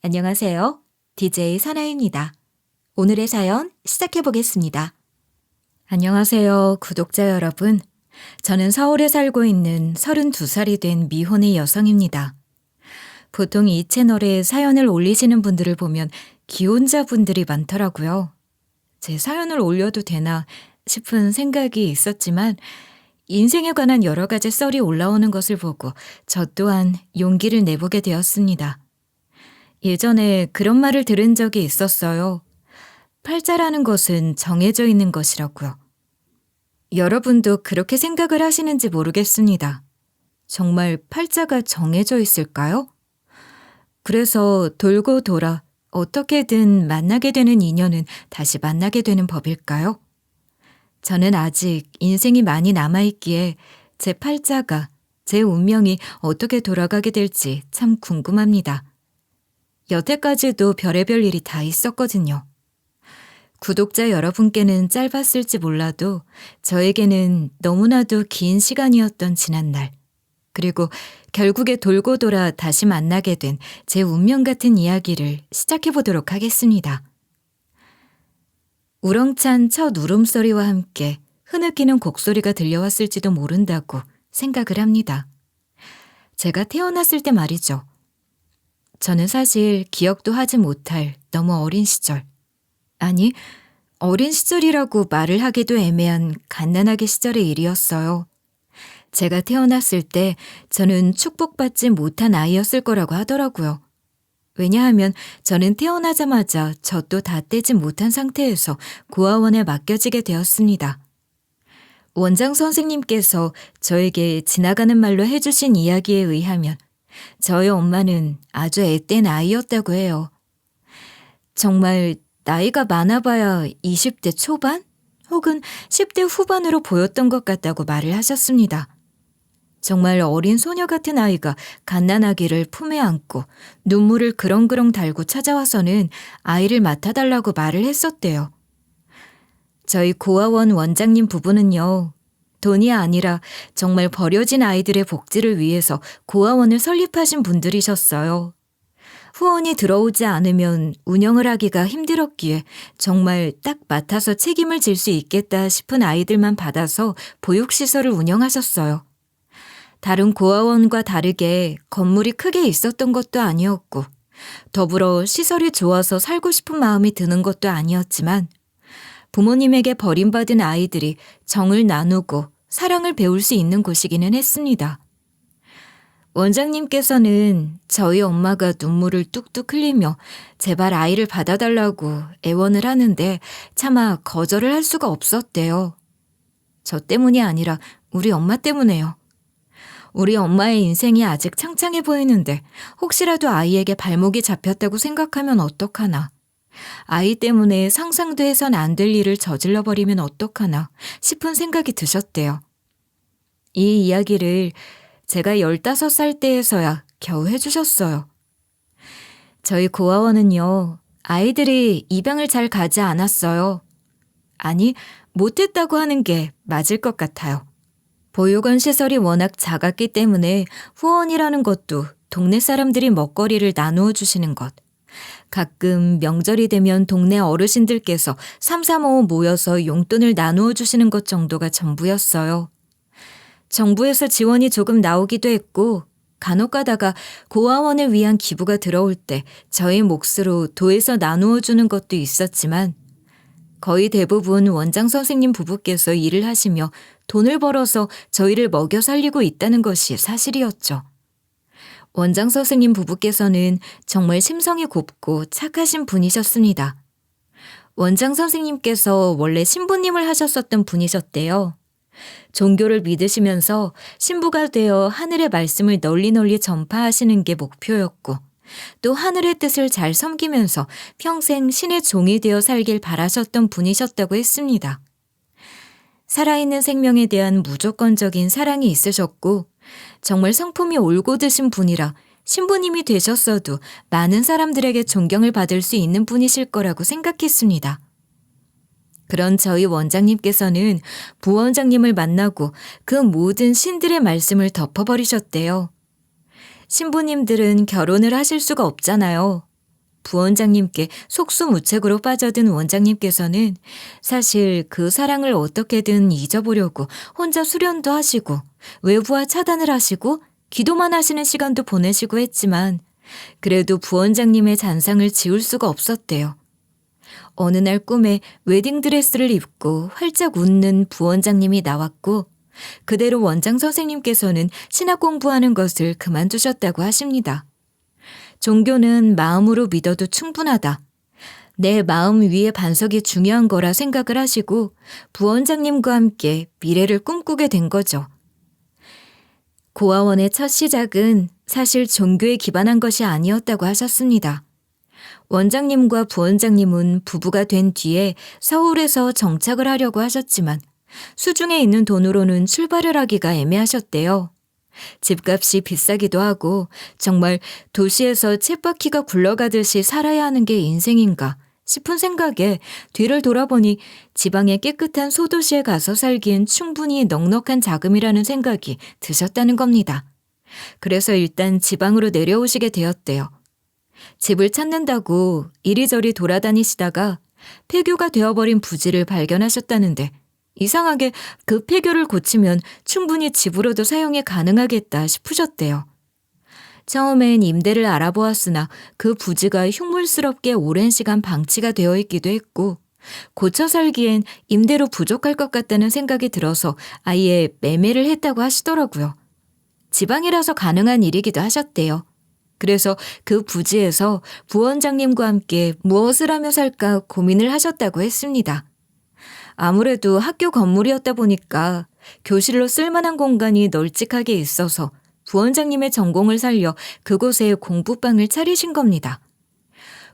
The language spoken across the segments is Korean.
안녕하세요. DJ 선아입니다. 오늘의 사연 시작해 보겠습니다. 안녕하세요, 구독자 여러분. 저는 서울에 살고 있는 32살이 된 미혼의 여성입니다. 보통 이 채널에 사연을 올리시는 분들을 보면 기혼자분들이 많더라고요. 제 사연을 올려도 되나 싶은 생각이 있었지만 인생에 관한 여러 가지 썰이 올라오는 것을 보고 저 또한 용기를 내보게 되었습니다. 예전에 그런 말을 들은 적이 있었어요. 팔자라는 것은 정해져 있는 것이라고요. 여러분도 그렇게 생각을 하시는지 모르겠습니다. 정말 팔자가 정해져 있을까요? 그래서 돌고 돌아 어떻게든 만나게 되는 인연은 다시 만나게 되는 법일까요? 저는 아직 인생이 많이 남아있기에 제 팔자가, 제 운명이 어떻게 돌아가게 될지 참 궁금합니다. 여태까지도 별의별 일이 다 있었거든요. 구독자 여러분께는 짧았을지 몰라도 저에게는 너무나도 긴 시간이었던 지난날, 그리고 결국에 돌고 돌아 다시 만나게 된 제 운명 같은 이야기를 시작해 보도록 하겠습니다. 우렁찬 첫 울음소리와 함께 흐느끼는 곡소리가 들려왔을지도 모른다고 생각을 합니다. 제가 태어났을 때 말이죠. 저는 사실 기억도 하지 못할 너무 어린 시절, 아니 어린 시절이라고 말을 하기도 애매한 갓난아기 시절의 일이었어요. 제가 태어났을 때 저는 축복받지 못한 아이였을 거라고 하더라고요. 왜냐하면 저는 태어나자마자 젖도 다 떼지 못한 상태에서 고아원에 맡겨지게 되었습니다. 원장 선생님께서 저에게 지나가는 말로 해주신 이야기에 의하면 저희 엄마는 아주 앳된 아이였다고 해요. 정말 나이가 많아봐야 20대 초반? 혹은 10대 후반으로 보였던 것 같다고 말을 하셨습니다. 정말 어린 소녀 같은 아이가 갓난아기를 품에 안고 눈물을 그렁그렁 달고 찾아와서는 아이를 맡아달라고 말을 했었대요. 저희 고아원 원장님 부부는요, 돈이 아니라 정말 버려진 아이들의 복지를 위해서 고아원을 설립하신 분들이셨어요. 후원이 들어오지 않으면 운영을 하기가 힘들었기에 정말 딱 맡아서 책임을 질 수 있겠다 싶은 아이들만 받아서 보육시설을 운영하셨어요. 다른 고아원과 다르게 건물이 크게 있었던 것도 아니었고, 더불어 시설이 좋아서 살고 싶은 마음이 드는 것도 아니었지만, 부모님에게 버림받은 아이들이 정을 나누고 사랑을 배울 수 있는 곳이기는 했습니다. 원장님께서는 저희 엄마가 눈물을 뚝뚝 흘리며 제발 아이를 받아달라고 애원을 하는데 차마 거절을 할 수가 없었대요. 저 때문이 아니라 우리 엄마 때문에요. 우리 엄마의 인생이 아직 창창해 보이는데 혹시라도 아이에게 발목이 잡혔다고 생각하면 어떡하나. 아이 때문에 상상도 해선 안 될 일을 저질러 버리면 어떡하나 싶은 생각이 드셨대요. 이 이야기를 제가 15살 때에서야 겨우 해주셨어요. 저희 고아원은요, 아이들이 입양을 잘 가지 않았어요. 아니, 못했다고 하는 게 맞을 것 같아요. 보육원 시설이 워낙 작았기 때문에 후원이라는 것도 동네 사람들이 먹거리를 나누어 주시는 것, 가끔 명절이 되면 동네 어르신들께서 삼삼오오 모여서 용돈을 나누어 주시는 것 정도가 전부였어요. 정부에서 지원이 조금 나오기도 했고 간혹 가다가 고아원을 위한 기부가 들어올 때 저희 몫으로 도에서 나누어 주는 것도 있었지만 거의 대부분 원장 선생님 부부께서 일을 하시며 돈을 벌어서 저희를 먹여 살리고 있다는 것이 사실이었죠. 원장 선생님 부부께서는 정말 심성이 곱고 착하신 분이셨습니다. 원장 선생님께서 원래 신부님을 하셨었던 분이셨대요. 종교를 믿으시면서 신부가 되어 하늘의 말씀을 널리 전파하시는 게 목표였고 또 하늘의 뜻을 잘 섬기면서 평생 신의 종이 되어 살길 바라셨던 분이셨다고 했습니다. 살아있는 생명에 대한 무조건적인 사랑이 있으셨고 정말 성품이 올곧으신 분이라 신부님이 되셨어도 많은 사람들에게 존경을 받을 수 있는 분이실 거라고 생각했습니다. 그런 저희 원장님께서는 부원장님을 만나고 그 모든 신들의 말씀을 덮어버리셨대요. 신부님들은 결혼을 하실 수가 없잖아요. 부원장님께 속수무책으로 빠져든 원장님께서는 사실 그 사랑을 어떻게든 잊어보려고 혼자 수련도 하시고 외부와 차단을 하시고 기도만 하시는 시간도 보내시고 했지만 그래도 부원장님의 잔상을 지울 수가 없었대요. 어느 날 꿈에 웨딩드레스를 입고 활짝 웃는 부원장님이 나왔고 그대로 원장 선생님께서는 신학 공부하는 것을 그만두셨다고 하십니다. 종교는 마음으로 믿어도 충분하다. 내 마음 위의 반석이 중요한 거라 생각을 하시고 부원장님과 함께 미래를 꿈꾸게 된 거죠. 고아원의 첫 시작은 사실 종교에 기반한 것이 아니었다고 하셨습니다. 원장님과 부원장님은 부부가 된 뒤에 서울에서 정착을 하려고 하셨지만 수중에 있는 돈으로는 출발을 하기가 애매하셨대요. 집값이 비싸기도 하고 정말 도시에서 쳇바퀴가 굴러가듯이 살아야 하는 게 인생인가 싶은 생각에 뒤를 돌아보니 지방의 깨끗한 소도시에 가서 살기엔 충분히 넉넉한 자금이라는 생각이 드셨다는 겁니다. 그래서 일단 지방으로 내려오시게 되었대요. 집을 찾는다고 이리저리 돌아다니시다가 폐교가 되어버린 부지를 발견하셨다는데 이상하게 그 폐교를 고치면 충분히 집으로도 사용이 가능하겠다 싶으셨대요. 처음엔 임대를 알아보았으나 그 부지가 흉물스럽게 오랜 시간 방치가 되어 있기도 했고 고쳐 살기엔 임대로 부족할 것 같다는 생각이 들어서 아예 매매를 했다고 하시더라고요. 지방이라서 가능한 일이기도 하셨대요. 그래서 그 부지에서 부원장님과 함께 무엇을 하며 살까 고민을 하셨다고 했습니다. 아무래도 학교 건물이었다 보니까 교실로 쓸만한 공간이 널찍하게 있어서 부원장님의 전공을 살려 그곳에 공부방을 차리신 겁니다.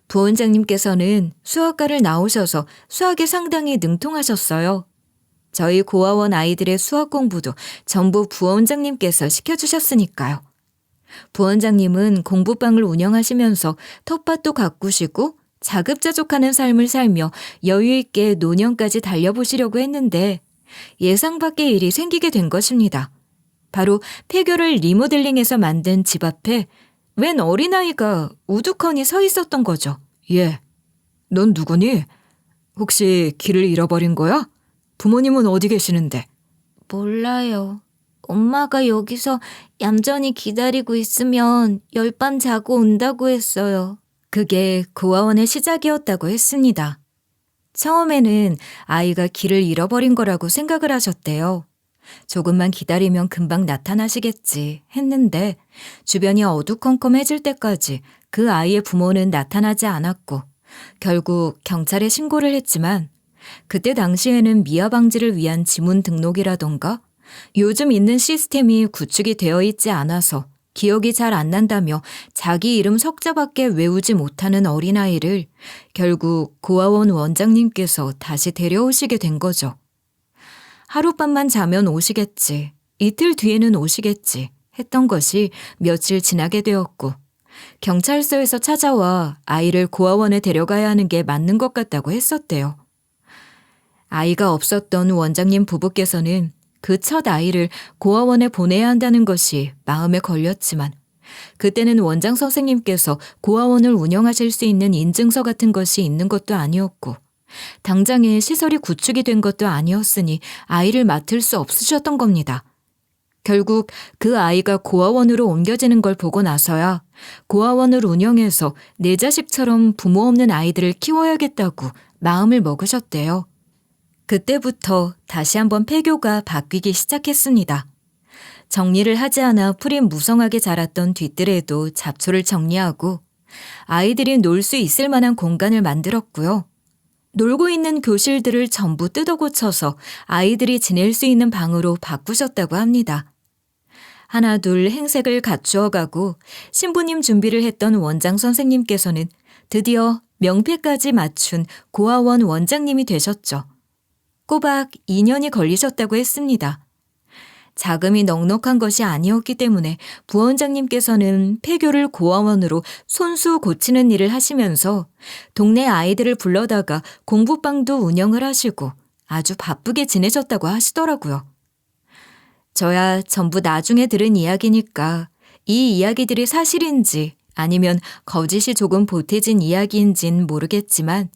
부원장님께서는 수학과를 나오셔서 수학에 상당히 능통하셨어요. 저희 고아원 아이들의 수학 공부도 전부 부원장님께서 시켜주셨으니까요. 부원장님은 공부방을 운영하시면서 텃밭도 가꾸시고 자급자족하는 삶을 살며 여유있게 노년까지 달려보시려고 했는데 예상 밖의 일이 생기게 된 것입니다. 바로 폐교를 리모델링해서 만든 집 앞에 웬 어린아이가 우두커니 서 있었던 거죠. 예. 넌 누구니? 혹시 길을 잃어버린 거야? 부모님은 어디 계시는데? 몰라요. 엄마가 여기서 얌전히 기다리고 있으면 열밤 자고 온다고 했어요. 그게 고아원의 시작이었다고 했습니다. 처음에는 아이가 길을 잃어버린 거라고 생각을 하셨대요. 조금만 기다리면 금방 나타나시겠지 했는데 주변이 어두컴컴해질 때까지 그 아이의 부모는 나타나지 않았고 결국 경찰에 신고를 했지만 그때 당시에는 미아 방지를 위한 지문 등록이라던가 요즘 있는 시스템이 구축이 되어 있지 않아서 기억이 잘 안 난다며 자기 이름 석자밖에 외우지 못하는 어린아이를 결국 고아원 원장님께서 다시 데려오시게 된 거죠. 하룻밤만 자면 오시겠지, 이틀 뒤에는 오시겠지 했던 것이 며칠 지나게 되었고 경찰서에서 찾아와 아이를 고아원에 데려가야 하는 게 맞는 것 같다고 했었대요. 아이가 없었던 원장님 부부께서는 그 첫 아이를 고아원에 보내야 한다는 것이 마음에 걸렸지만 그때는 원장 선생님께서 고아원을 운영하실 수 있는 인증서 같은 것이 있는 것도 아니었고 당장에 시설이 구축이 된 것도 아니었으니 아이를 맡을 수 없으셨던 겁니다. 결국 그 아이가 고아원으로 옮겨지는 걸 보고 나서야 고아원을 운영해서 내 자식처럼 부모 없는 아이들을 키워야겠다고 마음을 먹으셨대요. 그때부터 다시 한번 폐교가 바뀌기 시작했습니다. 정리를 하지 않아 풀이 무성하게 자랐던 뒤뜰에도 잡초를 정리하고 아이들이 놀 수 있을 만한 공간을 만들었고요. 놀고 있는 교실들을 전부 뜯어 고쳐서 아이들이 지낼 수 있는 방으로 바꾸셨다고 합니다. 하나둘 행색을 갖추어가고 신부님 준비를 했던 원장 선생님께서는 드디어 명패까지 맞춘 고아원 원장님이 되셨죠. 꼬박 2년이 걸리셨다고 했습니다. 자금이 넉넉한 것이 아니었기 때문에 부원장님께서는 폐교를 고아원으로 손수 고치는 일을 하시면서 동네 아이들을 불러다가 공부방도 운영을 하시고 아주 바쁘게 지내셨다고 하시더라고요. 저야 전부 나중에 들은 이야기니까 이 이야기들이 사실인지 아니면 거짓이 조금 보태진 이야기인진 모르겠지만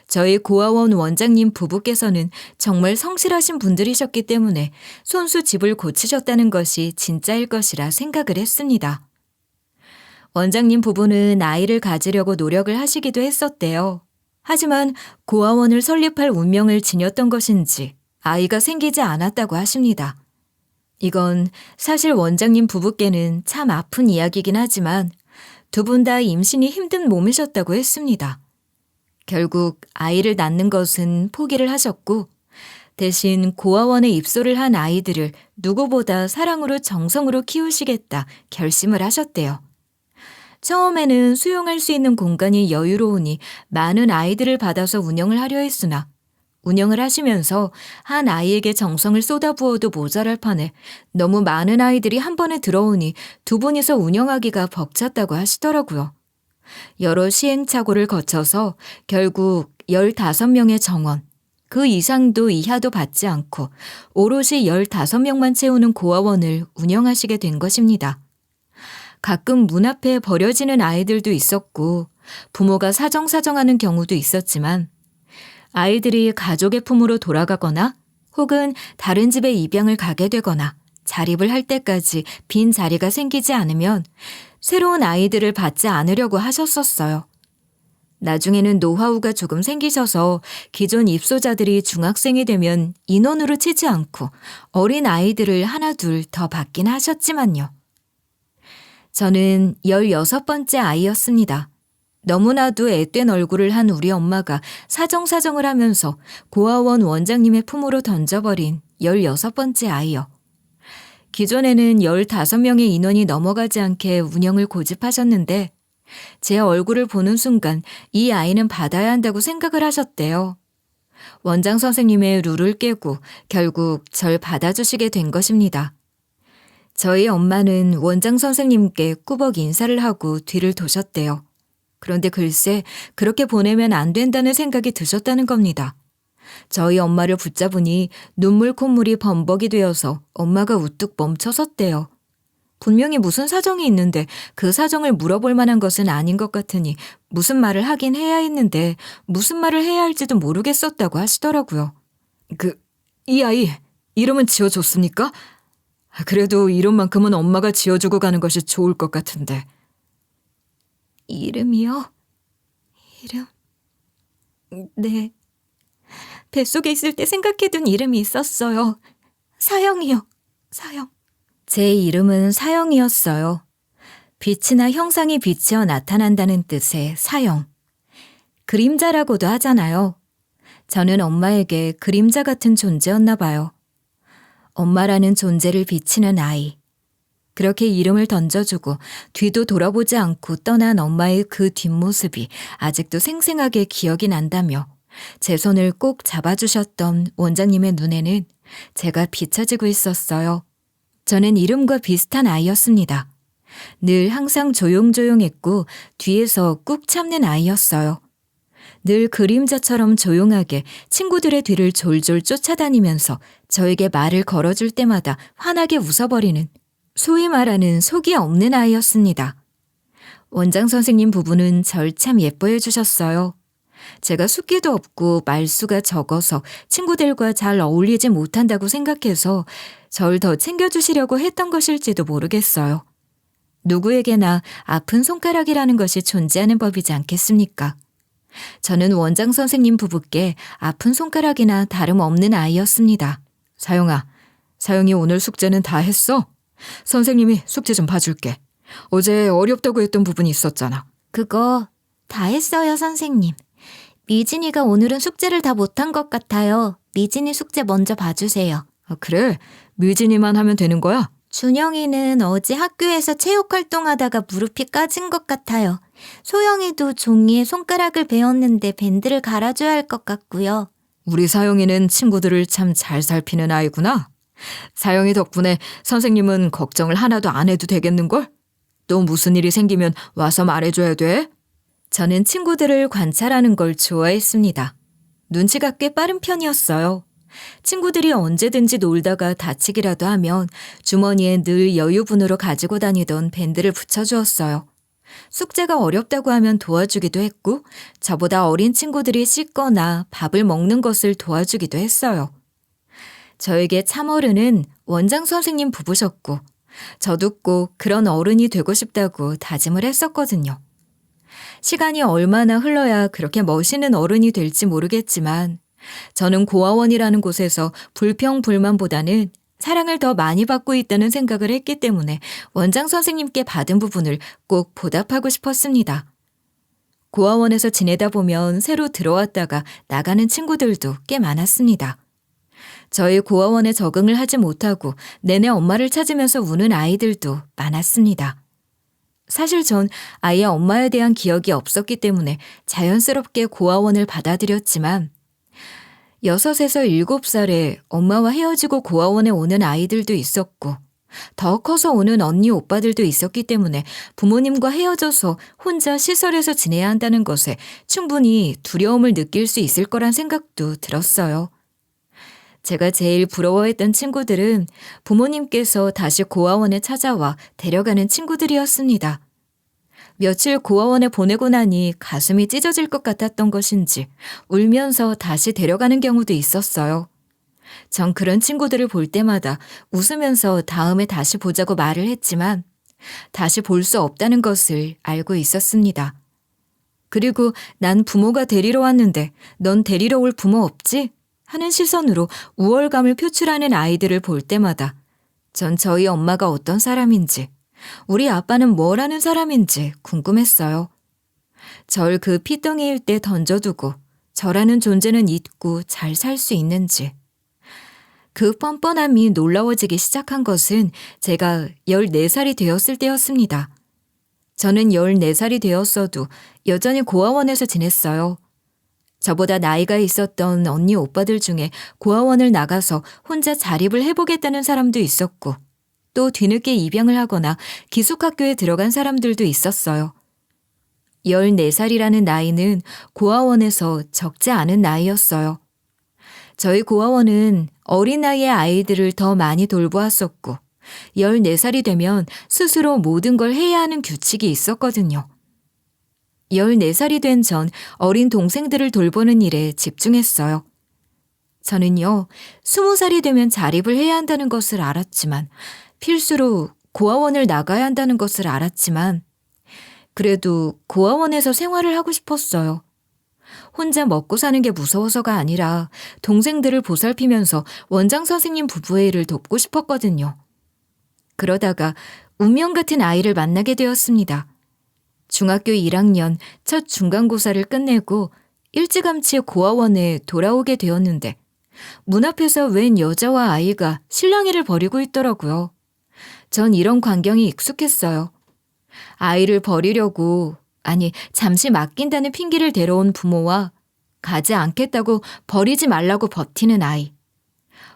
저희 고아원 원장님 부부께서는 정말 성실하신 분들이셨기 때문에 손수 집을 고치셨다는 것이 진짜일 것이라 생각을 했습니다. 원장님 부부는 아이를 가지려고 노력을 하시기도 했었대요. 하지만 고아원을 설립할 운명을 지녔던 것인지 아이가 생기지 않았다고 하십니다. 이건 사실 원장님 부부께는 참 아픈 이야기긴 하지만 두 분 다 임신이 힘든 몸이셨다고 했습니다. 결국 아이를 낳는 것은 포기를 하셨고 대신 고아원에 입소를 한 아이들을 누구보다 사랑으로 정성으로 키우시겠다 결심을 하셨대요. 처음에는 수용할 수 있는 공간이 여유로우니 많은 아이들을 받아서 운영을 하려 했으나 운영을 하시면서 한 아이에게 정성을 쏟아부어도 모자랄 판에 너무 많은 아이들이 한 번에 들어오니 두 분이서 운영하기가 벅찼다고 하시더라고요. 여러 시행착오를 거쳐서 결국 15명의 정원, 그 이상도 이하도 받지 않고 오롯이 15명만 채우는 고아원을 운영하시게 된 것입니다. 가끔 문 앞에 버려지는 아이들도 있었고 부모가 사정사정하는 경우도 있었지만 아이들이 가족의 품으로 돌아가거나 혹은 다른 집에 입양을 가게 되거나 자립을 할 때까지 빈 자리가 생기지 않으면 새로운 아이들을 받지 않으려고 하셨었어요. 나중에는 노하우가 조금 생기셔서 기존 입소자들이 중학생이 되면 인원으로 치지 않고 어린 아이들을 하나 둘 더 받긴 하셨지만요. 저는 16번째 아이였습니다. 너무나도 앳된 얼굴을 한 우리 엄마가 사정사정을 하면서 고아원 원장님의 품으로 던져버린 16번째 아이요. 기존에는 15명의 인원이 넘어가지 않게 운영을 고집하셨는데 제 얼굴을 보는 순간 이 아이는 받아야 한다고 생각을 하셨대요. 원장 선생님의 룰을 깨고 결국 절 받아주시게 된 것입니다. 저희 엄마는 원장 선생님께 꾸벅 인사를 하고 뒤를 도셨대요. 그런데 글쎄 그렇게 보내면 안 된다는 생각이 드셨다는 겁니다. 저희 엄마를 붙잡으니 눈물 콧물이 범벅이 되어서 엄마가 우뚝 멈춰섰대요. 분명히 무슨 사정이 있는데 그 사정을 물어볼 만한 것은 아닌 것 같으니 무슨 말을 하긴 해야 했는데 무슨 말을 해야 할지도 모르겠었다고 하시더라고요. 이 아이 이름은 지어줬습니까? 그래도 이름만큼은 엄마가 지어주고 가는 것이 좋을 것 같은데. 이름이요? 이름? 네. 뱃속에 있을 때 생각해둔 이름이 있었어요. 사형이요. 사형. 제 이름은 사형이었어요. 빛이나 형상이 비치어 나타난다는 뜻의 사형. 그림자라고도 하잖아요. 저는 엄마에게 그림자 같은 존재였나 봐요. 엄마라는 존재를 비치는 아이. 그렇게 이름을 던져주고 뒤도 돌아보지 않고 떠난 엄마의 그 뒷모습이 아직도 생생하게 기억이 난다며 제 손을 꼭 잡아주셨던 원장님의 눈에는 제가 비춰지고 있었어요. 저는 이름과 비슷한 아이였습니다. 늘 항상 조용조용했고 뒤에서 꾹 참는 아이였어요. 늘 그림자처럼 조용하게 친구들의 뒤를 졸졸 쫓아다니면서 저에게 말을 걸어줄 때마다 환하게 웃어버리는 소위 말하는 속이 없는 아이였습니다. 원장 선생님 부부는 절 참 예뻐해 주셨어요. 제가 숫기도 없고 말수가 적어서 친구들과 잘 어울리지 못한다고 생각해서 절 더 챙겨주시려고 했던 것일지도 모르겠어요. 누구에게나 아픈 손가락이라는 것이 존재하는 법이지 않겠습니까? 저는 원장 선생님 부부께 아픈 손가락이나 다름없는 아이였습니다. 사영이 오늘 숙제는 다 했어? 선생님이 숙제 좀 봐줄게. 어제 어렵다고 했던 부분이 있었잖아. 그거 다 했어요, 선생님. 미진이가 오늘은 숙제를 다 못한 것 같아요. 미진이 숙제 먼저 봐주세요. 그래? 미진이만 하면 되는 거야? 준영이는 어제 학교에서 체육활동하다가 무릎이 까진 것 같아요. 소영이도 종이에 손가락을 베었는데 밴드를 갈아줘야 할 것 같고요. 우리 사영이는 친구들을 참 잘 살피는 아이구나. 사영이 덕분에 선생님은 걱정을 하나도 안 해도 되겠는걸? 또 무슨 일이 생기면 와서 말해줘야 돼. 저는 친구들을 관찰하는 걸 좋아했습니다. 눈치가 꽤 빠른 편이었어요. 친구들이 언제든지 놀다가 다치기라도 하면 주머니에 늘 여유분으로 가지고 다니던 밴드를 붙여주었어요. 숙제가 어렵다고 하면 도와주기도 했고, 저보다 어린 친구들이 씻거나 밥을 먹는 것을 도와주기도 했어요. 저에게 참어른은 원장 선생님 부부셨고, 저도 꼭 그런 어른이 되고 싶다고 다짐을 했었거든요. 시간이 얼마나 흘러야 그렇게 멋있는 어른이 될지 모르겠지만, 저는 고아원이라는 곳에서 불평불만보다는 사랑을 더 많이 받고 있다는 생각을 했기 때문에 원장 선생님께 받은 부분을 꼭 보답하고 싶었습니다. 고아원에서 지내다 보면 새로 들어왔다가 나가는 친구들도 꽤 많았습니다. 저희 고아원에 적응을 하지 못하고 내내 엄마를 찾으면서 우는 아이들도 많았습니다. 사실 전 아이의 엄마에 대한 기억이 없었기 때문에 자연스럽게 고아원을 받아들였지만 6에서 7살에 엄마와 헤어지고 고아원에 오는 아이들도 있었고 더 커서 오는 언니 오빠들도 있었기 때문에 부모님과 헤어져서 혼자 시설에서 지내야 한다는 것에 충분히 두려움을 느낄 수 있을 거란 생각도 들었어요. 제가 제일 부러워했던 친구들은 부모님께서 다시 고아원에 찾아와 데려가는 친구들이었습니다. 며칠 고아원에 보내고 나니 가슴이 찢어질 것 같았던 것인지 울면서 다시 데려가는 경우도 있었어요. 전 그런 친구들을 볼 때마다 웃으면서 다음에 다시 보자고 말을 했지만 다시 볼 수 없다는 것을 알고 있었습니다. 그리고 난 부모가 데리러 왔는데 넌 데리러 올 부모 없지? 하는 시선으로 우월감을 표출하는 아이들을 볼 때마다 전 저희 엄마가 어떤 사람인지 우리 아빠는 뭘 하는 사람인지 궁금했어요. 절 그 피덩이일 때 던져두고 저라는 존재는 잊고 잘 살 수 있는지. 그 뻔뻔함이 놀라워지기 시작한 것은 제가 14살이 되었을 때였습니다. 저는 14살이 되었어도 여전히 고아원에서 지냈어요. 저보다 나이가 있었던 언니 오빠들 중에 고아원을 나가서 혼자 자립을 해보겠다는 사람도 있었고 또 뒤늦게 입양을 하거나 기숙학교에 들어간 사람들도 있었어요. 14살이라는 나이는 고아원에서 적지 않은 나이였어요. 저희 고아원은 어린 나이의 아이들을 더 많이 돌보았었고 14살이 되면 스스로 모든 걸 해야 하는 규칙이 있었거든요. 14살이 된 전 어린 동생들을 돌보는 일에 집중했어요. 저는요, 20살이 되면 자립을 해야 한다는 것을 알았지만 필수로 고아원을 나가야 한다는 것을 알았지만 그래도 고아원에서 생활을 하고 싶었어요. 혼자 먹고 사는 게 무서워서가 아니라 동생들을 보살피면서 원장 선생님 부부의 일을 돕고 싶었거든요. 그러다가 운명 같은 아이를 만나게 되었습니다. 중학교 1학년 첫 중간고사를 끝내고 일찌감치 고아원에 돌아오게 되었는데 문 앞에서 웬 여자와 아이가 실랑이를 벌이고 있더라고요. 전 이런 광경이 익숙했어요. 아이를 버리려고, 아니 잠시 맡긴다는 핑계를 대러온 부모와 가지 않겠다고 버리지 말라고 버티는 아이.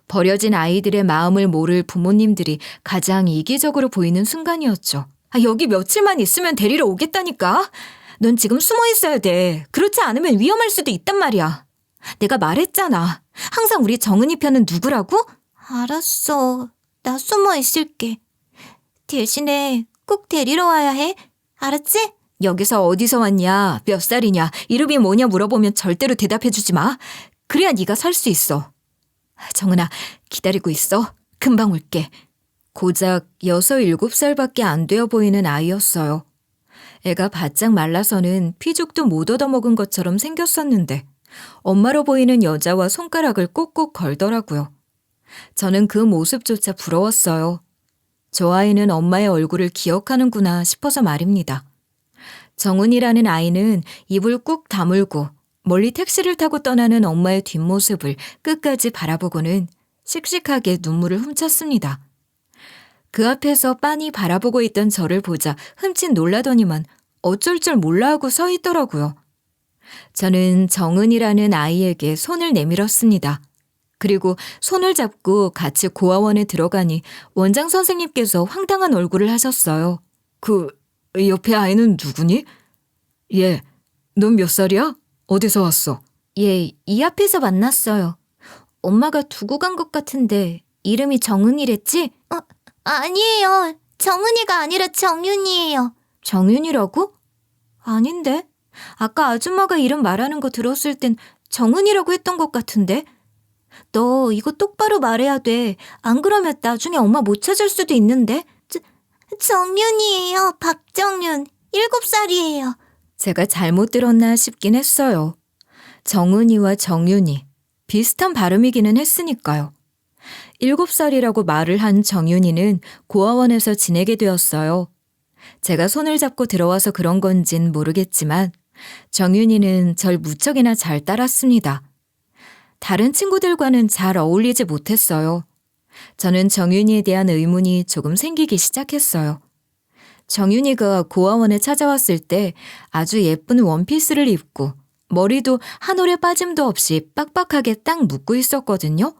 버려진 아이들의 마음을 모를 부모님들이 가장 이기적으로 보이는 순간이었죠. 여기 며칠만 있으면 데리러 오겠다니까. 넌 지금 숨어 있어야 돼. 그렇지 않으면 위험할 수도 있단 말이야. 내가 말했잖아. 항상 우리 정은이 편은 누구라고? 알았어. 나 숨어 있을게. 대신에 꼭 데리러 와야 해. 알았지? 여기서 어디서 왔냐, 몇 살이냐, 이름이 뭐냐 물어보면 절대로 대답해주지 마. 그래야 네가 살 수 있어. 정은아, 기다리고 있어. 금방 올게. 고작 6, 7살밖에 안 되어 보이는 아이였어요. 애가 바짝 말라서는 피죽도 못 얻어먹은 것처럼 생겼었는데 엄마로 보이는 여자와 손가락을 꼭꼭 걸더라고요. 저는 그 모습조차 부러웠어요. 저 아이는 엄마의 얼굴을 기억하는구나 싶어서 말입니다. 정은이라는 아이는 입을 꾹 다물고 멀리 택시를 타고 떠나는 엄마의 뒷모습을 끝까지 바라보고는 씩씩하게 눈물을 훔쳤습니다. 그 앞에서 빤히 바라보고 있던 저를 보자 흠칫 놀라더니만 어쩔 줄 몰라 하고 서 있더라고요. 저는 정은이라는 아이에게 손을 내밀었습니다. 그리고 손을 잡고 같이 고아원에 들어가니 원장 선생님께서 황당한 얼굴을 하셨어요. 그 옆에 아이는 누구니? 얘, 넌 몇 살이야? 어디서 왔어? 얘, 이 앞에서 만났어요. 엄마가 두고 간 것 같은데 이름이 정은이랬지? 아니에요. 정은이가 아니라 정윤이에요. 정윤이라고? 아닌데. 아까 아줌마가 이름 말하는 거 들었을 땐 정은이라고 했던 것 같은데. 너 이거 똑바로 말해야 돼. 안 그러면 나중에 엄마 못 찾을 수도 있는데. 정윤이에요. 박정윤. 7살이에요. 제가 잘못 들었나 싶긴 했어요. 정은이와 정윤이 비슷한 발음이기는 했으니까요. 7살이라고 말을 한 정윤이는 고아원에서 지내게 되었어요. 제가 손을 잡고 들어와서 그런 건진 모르겠지만 정윤이는 절 무척이나 잘 따랐습니다. 다른 친구들과는 잘 어울리지 못했어요. 저는 정윤이에 대한 의문이 조금 생기기 시작했어요. 정윤이가 고아원에 찾아왔을 때 아주 예쁜 원피스를 입고 머리도 한 올의 빠짐도 없이 빡빡하게 딱 묶고 있었거든요.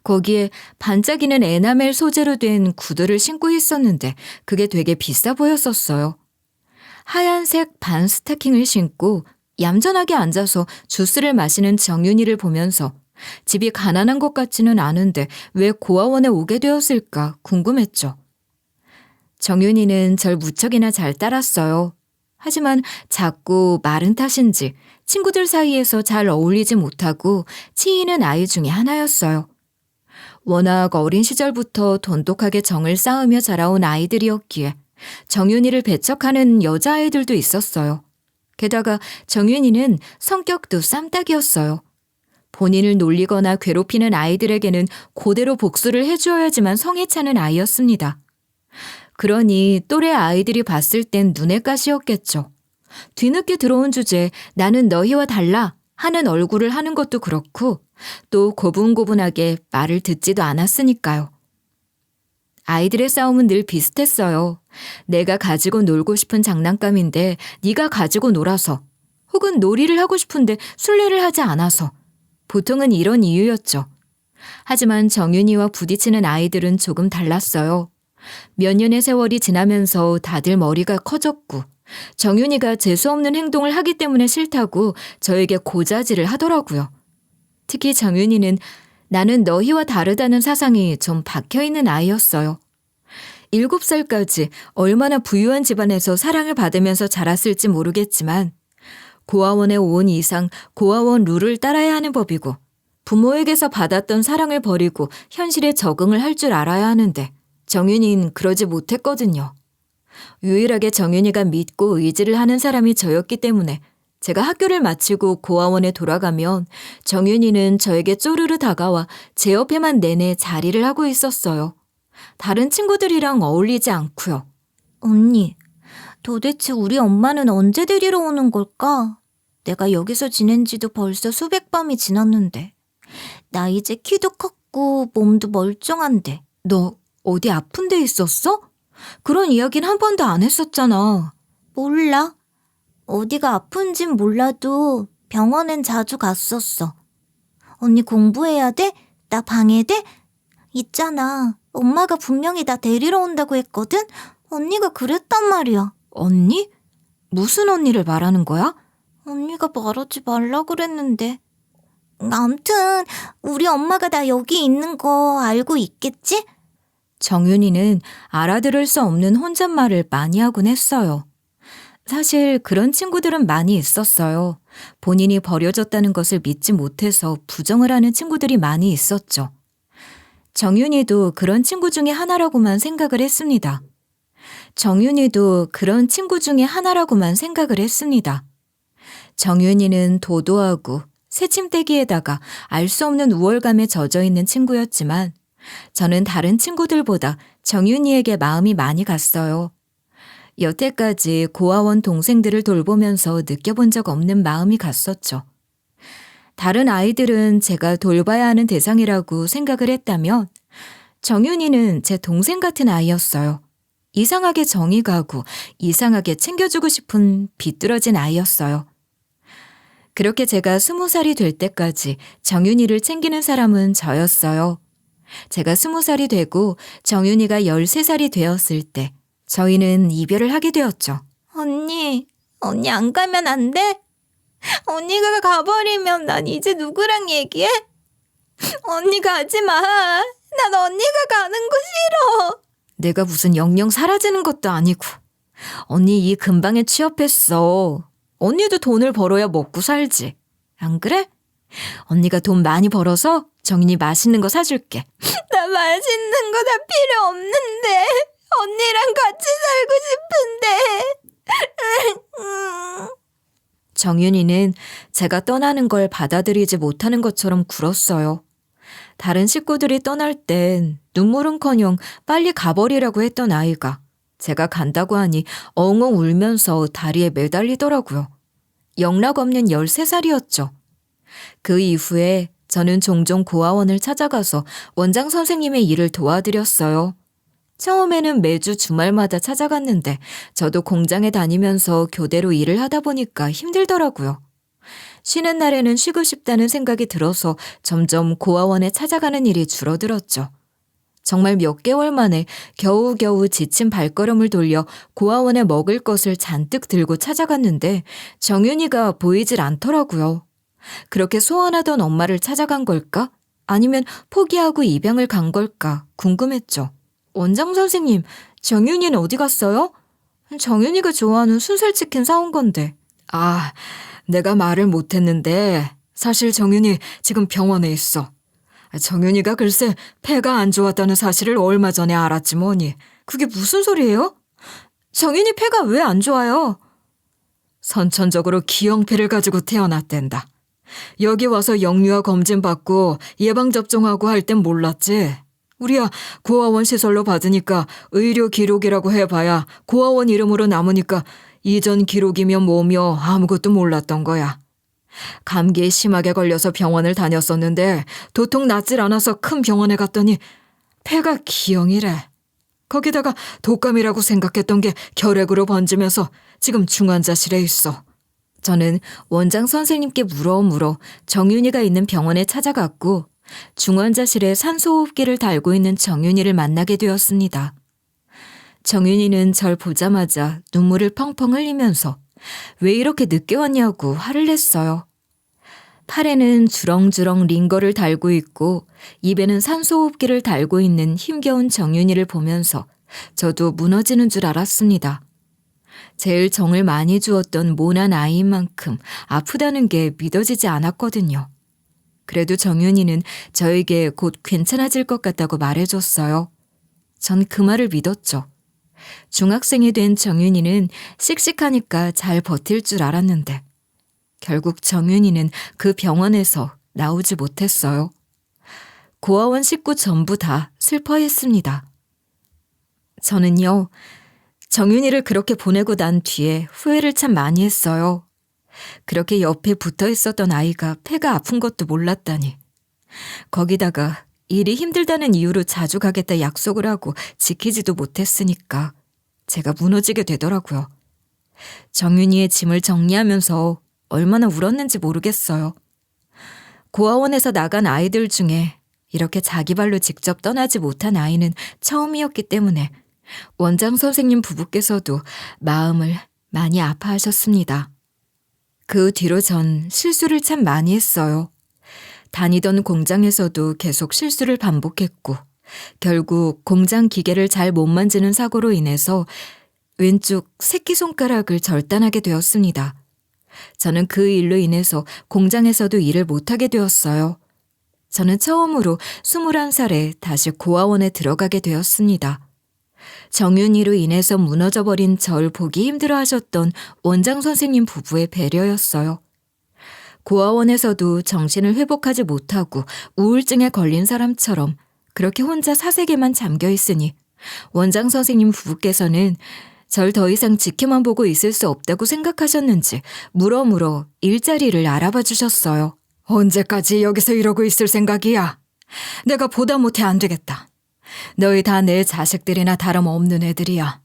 거기에 반짝이는 에나멜 소재로 된 구두를 신고 있었는데 그게 되게 비싸 보였었어요. 하얀색 반 스타킹을 신고 얌전하게 앉아서 주스를 마시는 정윤이를 보면서 집이 가난한 것 같지는 않은데 왜 고아원에 오게 되었을까 궁금했죠. 정윤이는 절 무척이나 잘 따랐어요. 하지만 자꾸 마른 탓인지 친구들 사이에서 잘 어울리지 못하고 치이는 아이 중에 하나였어요. 워낙 어린 시절부터 돈독하게 정을 쌓으며 자라온 아이들이었기에 정윤이를 배척하는 여자아이들도 있었어요. 게다가 정윤이는 성격도 쌈딱이었어요. 본인을 놀리거나 괴롭히는 아이들에게는 그대로 복수를 해주어야지만 성에 차는 아이였습니다. 그러니 또래 아이들이 봤을 땐 눈의 가시였겠죠. 뒤늦게 들어온 주제에 나는 너희와 달라 하는 얼굴을 하는 것도 그렇고 또 고분고분하게 말을 듣지도 않았으니까요. 아이들의 싸움은 늘 비슷했어요. 내가 가지고 놀고 싶은 장난감인데 네가 가지고 놀아서 혹은 놀이를 하고 싶은데 술래를 하지 않아서 보통은 이런 이유였죠. 하지만 정윤이와 부딪히는 아이들은 조금 달랐어요. 몇 년의 세월이 지나면서 다들 머리가 커졌고 정윤이가 재수없는 행동을 하기 때문에 싫다고 저에게 고자질을 하더라고요. 특히 정윤이는 나는 너희와 다르다는 사상이 좀 박혀있는 아이였어요. 7살까지 얼마나 부유한 집안에서 사랑을 받으면서 자랐을지 모르겠지만 고아원에 온 이상 고아원 룰을 따라야 하는 법이고 부모에게서 받았던 사랑을 버리고 현실에 적응을 할 줄 알아야 하는데 정윤이는 그러지 못했거든요. 유일하게 정윤이가 믿고 의지를 하는 사람이 저였기 때문에 제가 학교를 마치고 고아원에 돌아가면 정윤이는 저에게 쪼르르 다가와 제 옆에만 내내 자리를 하고 있었어요. 다른 친구들이랑 어울리지 않고요. 언니, 도대체 우리 엄마는 언제 데리러 오는 걸까? 내가 여기서 지낸 지도 벌써 수백 밤이 지났는데. 나 이제 키도 컸고 몸도 멀쩡한데. 너 어디 아픈 데 있었어? 그런 이야기는 한 번도 안 했었잖아. 몰라. 어디가 아픈진 몰라도 병원엔 자주 갔었어. 언니 공부해야 돼? 나 방해돼? 있잖아. 엄마가 분명히 나 데리러 온다고 했거든? 언니가 그랬단 말이야. 언니? 무슨 언니를 말하는 거야? 언니가 말하지 말라 그랬는데. 암튼 우리 엄마가 나 여기 있는 거 알고 있겠지? 정윤이는 알아들을 수 없는 혼잣말을 많이 하곤 했어요. 사실 그런 친구들은 많이 있었어요. 본인이 버려졌다는 것을 믿지 못해서 부정을 하는 친구들이 많이 있었죠. 정윤이도 그런 친구 중에 하나라고만 생각을 했습니다. 정윤이도 그런 친구 중에 하나라고만 생각을 했습니다. 정윤이는 도도하고 새침대기에다가 알 수 없는 우월감에 젖어 있는 친구였지만 저는 다른 친구들보다 정윤이에게 마음이 많이 갔어요. 여태까지 고아원 동생들을 돌보면서 느껴본 적 없는 마음이 갔었죠. 다른 아이들은 제가 돌봐야 하는 대상이라고 생각을 했다면 정윤이는 제 동생 같은 아이였어요. 이상하게 정이 가고 이상하게 챙겨주고 싶은 비뚤어진 아이였어요. 그렇게 제가 20살이 될 때까지 정윤이를 챙기는 사람은 저였어요. 제가 20살이 되고 정윤이가 13살이 되었을 때 저희는 이별을 하게 되었죠. 언니 안 가면 안 돼? 언니가 가버리면 난 이제 누구랑 얘기해? 언니 가지 마. 난 언니가 가는 거 싫어. 내가 무슨 영영 사라지는 것도 아니고 언니 이 근방에 취업했어. 언니도 돈을 벌어야 먹고 살지. 안 그래? 언니가 돈 많이 벌어서 정윤이 맛있는 거 사줄게. 나 맛있는 거 다 필요 없는데. 언니랑 같이 살고 싶은데. 정윤이는 제가 떠나는 걸 받아들이지 못하는 것처럼 굴었어요. 다른 식구들이 떠날 땐 눈물은커녕 빨리 가버리라고 했던 아이가 제가 간다고 하니 엉엉 울면서 다리에 매달리더라고요. 영락없는 13살이었죠. 그 이후에 저는 종종 고아원을 찾아가서 원장 선생님의 일을 도와드렸어요. 처음에는 매주 주말마다 찾아갔는데 저도 공장에 다니면서 교대로 일을 하다 보니까 힘들더라고요. 쉬는 날에는 쉬고 싶다는 생각이 들어서 점점 고아원에 찾아가는 일이 줄어들었죠. 정말 몇 개월 만에 겨우겨우 지친 발걸음을 돌려 고아원에 먹을 것을 잔뜩 들고 찾아갔는데 정윤이가 보이질 않더라고요. 그렇게 소원하던 엄마를 찾아간 걸까? 아니면 포기하고 입양을 간 걸까 궁금했죠. 원장 선생님, 정윤이는 어디 갔어요? 정윤이가 좋아하는 순살치킨 사온 건데. 아, 내가 말을 못했는데 사실 정윤이 지금 병원에 있어. 정윤이가 글쎄 폐가 안 좋았다는 사실을 얼마 전에 알았지 뭐니. 그게 무슨 소리예요? 정윤이 폐가 왜 안 좋아요? 선천적으로 기형폐를 가지고 태어났댄다. 여기 와서 영유아 검진 받고 예방접종하고 할 땐 몰랐지. 우리야 고아원 시설로 받으니까 의료 기록이라고 해봐야 고아원 이름으로 남으니까 이전 기록이며 뭐며 아무것도 몰랐던 거야. 감기에 심하게 걸려서 병원을 다녔었는데 도통 낫질 않아서 큰 병원에 갔더니 폐가 기형이래. 거기다가 독감이라고 생각했던 게 결핵으로 번지면서 지금 중환자실에 있어. 저는 원장 선생님께 물어 정윤이가 있는 병원에 찾아갔고 중환자실에 산소호흡기를 달고 있는 정윤이를 만나게 되었습니다. 정윤이는 절 보자마자 눈물을 펑펑 흘리면서 왜 이렇게 늦게 왔냐고 화를 냈어요. 팔에는 주렁주렁 링거를 달고 있고 입에는 산소호흡기를 달고 있는 힘겨운 정윤이를 보면서 저도 무너지는 줄 알았습니다. 제일 정을 많이 주었던 모난 아이인 만큼 아프다는 게 믿어지지 않았거든요. 그래도 정윤이는 저에게 곧 괜찮아질 것 같다고 말해줬어요. 전 그 말을 믿었죠. 중학생이 된 정윤이는 씩씩하니까 잘 버틸 줄 알았는데 결국 정윤이는 그 병원에서 나오지 못했어요. 고아원 식구 전부 다 슬퍼했습니다. 저는요, 정윤이를 그렇게 보내고 난 뒤에 후회를 참 많이 했어요. 그렇게 옆에 붙어 있었던 아이가 폐가 아픈 것도 몰랐다니. 거기다가 일이 힘들다는 이유로 자주 가겠다 약속을 하고 지키지도 못했으니까 제가 무너지게 되더라고요. 정윤이의 짐을 정리하면서 얼마나 울었는지 모르겠어요. 고아원에서 나간 아이들 중에 이렇게 자기 발로 직접 떠나지 못한 아이는 처음이었기 때문에 원장 선생님 부부께서도 마음을 많이 아파하셨습니다. 그 뒤로 전 실수를 참 많이 했어요. 다니던 공장에서도 계속 실수를 반복했고 결국 공장 기계를 잘 못 만지는 사고로 인해서 왼쪽 새끼손가락을 절단하게 되었습니다. 저는 그 일로 인해서 공장에서도 일을 못하게 되었어요. 저는 처음으로 21살에 다시 고아원에 들어가게 되었습니다. 정윤이로 인해서 무너져버린 절 보기 힘들어하셨던 원장 선생님 부부의 배려였어요. 고아원에서도 정신을 회복하지 못하고 우울증에 걸린 사람처럼 그렇게 혼자 사색에만 잠겨 있으니 원장 선생님 부부께서는 절 더 이상 지켜만 보고 있을 수 없다고 생각하셨는지 물어물어 일자리를 알아봐 주셨어요. 언제까지 여기서 이러고 있을 생각이야? 내가 보다 못해 안 되겠다. 너희 다 내 자식들이나 다름없는 애들이야.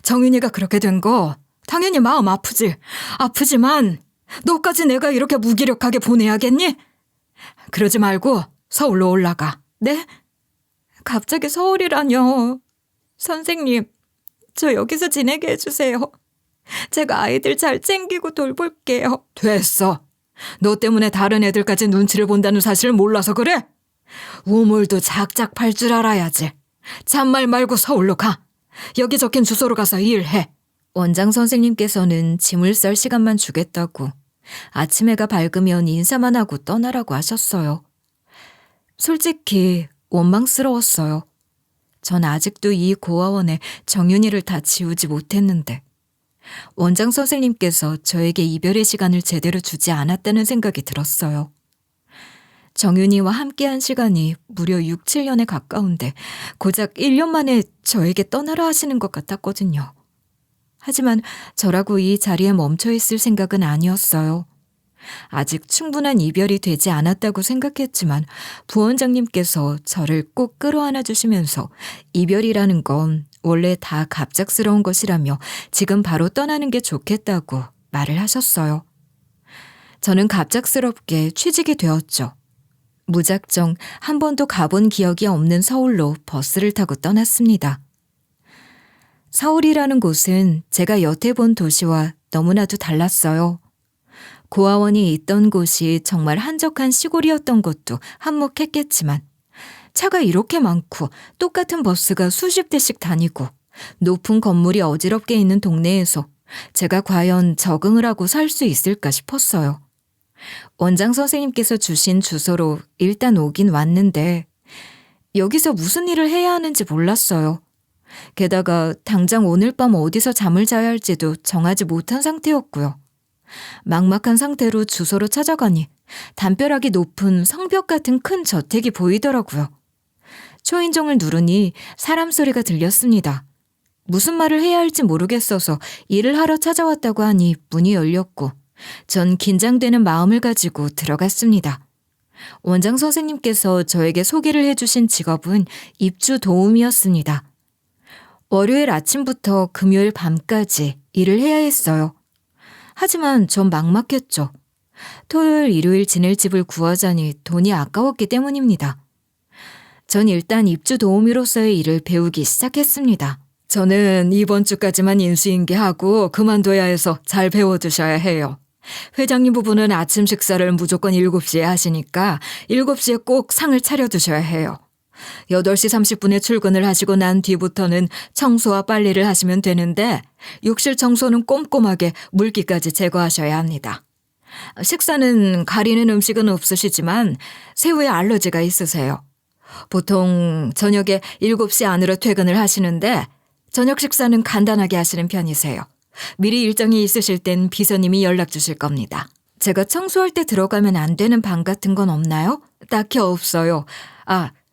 정윤이가 그렇게 된 거 당연히 마음 아프지. 아프지만 너까지 내가 이렇게 무기력하게 보내야겠니? 그러지 말고 서울로 올라가. 네? 갑자기 서울이라뇨. 선생님, 저 여기서 지내게 해주세요. 제가 아이들 잘 챙기고 돌볼게요. 됐어. 너 때문에 다른 애들까지 눈치를 본다는 사실을 몰라서 그래? 우물도 작작 팔 줄 알아야지. 잔말 말고 서울로 가. 여기 적힌 주소로 가서 일해. 원장 선생님께서는 짐을 쌀 시간만 주겠다고 아침 해가 밝으면 인사만 하고 떠나라고 하셨어요. 솔직히 원망스러웠어요. 전 아직도 이 고아원에 정윤이를 다 지우지 못했는데 원장 선생님께서 저에게 이별의 시간을 제대로 주지 않았다는 생각이 들었어요. 정윤이와 함께한 시간이 무려 6, 7년에 가까운데 고작 1년 만에 저에게 떠나라 하시는 것 같았거든요. 하지만 저라고 이 자리에 멈춰 있을 생각은 아니었어요. 아직 충분한 이별이 되지 않았다고 생각했지만 부원장님께서 저를 꼭 끌어안아 주시면서 이별이라는 건 원래 다 갑작스러운 것이라며 지금 바로 떠나는 게 좋겠다고 말을 하셨어요. 저는 갑작스럽게 취직이 되었죠. 무작정 한 번도 가본 기억이 없는 서울로 버스를 타고 떠났습니다. 서울이라는 곳은 제가 여태 본 도시와 너무나도 달랐어요. 고아원이 있던 곳이 정말 한적한 시골이었던 것도 한몫했겠지만 차가 이렇게 많고 똑같은 버스가 수십 대씩 다니고 높은 건물이 어지럽게 있는 동네에서 제가 과연 적응을 하고 살 수 있을까 싶었어요. 원장 선생님께서 주신 주소로 일단 오긴 왔는데 여기서 무슨 일을 해야 하는지 몰랐어요. 게다가 당장 오늘 밤 어디서 잠을 자야 할지도 정하지 못한 상태였고요. 막막한 상태로 주소로 찾아가니 담벼락이 높은 성벽 같은 큰 저택이 보이더라고요. 초인종을 누르니 사람 소리가 들렸습니다. 무슨 말을 해야 할지 모르겠어서 일을 하러 찾아왔다고 하니 문이 열렸고 전 긴장되는 마음을 가지고 들어갔습니다. 원장 선생님께서 저에게 소개를 해주신 직업은 입주 도우미였습니다. 월요일 아침부터 금요일 밤까지 일을 해야 했어요. 하지만 전 막막했죠. 토요일, 일요일 지낼 집을 구하자니 돈이 아까웠기 때문입니다. 전 일단 입주 도우미로서의 일을 배우기 시작했습니다. 저는 이번 주까지만 인수인계하고 그만둬야 해서 잘 배워두셔야 해요. 회장님 부부는 아침 식사를 무조건 7시에 하시니까 7시에 꼭 상을 차려두셔야 해요. 8시 30분에 출근을 하시고 난 뒤부터는 청소와 빨래를 하시면 되는데 욕실 청소는 꼼꼼하게 물기까지 제거하셔야 합니다. 식사는 가리는 음식은 없으시지만 새우에 알러지가 있으세요. 보통 저녁에 7시 안으로 퇴근을 하시는데 저녁 식사는 간단하게 하시는 편이세요. 미리 일정이 있으실 땐 비서님이 연락 주실 겁니다. 제가 청소할 때 들어가면 안 되는 방 같은 건 없나요? 딱히 없어요.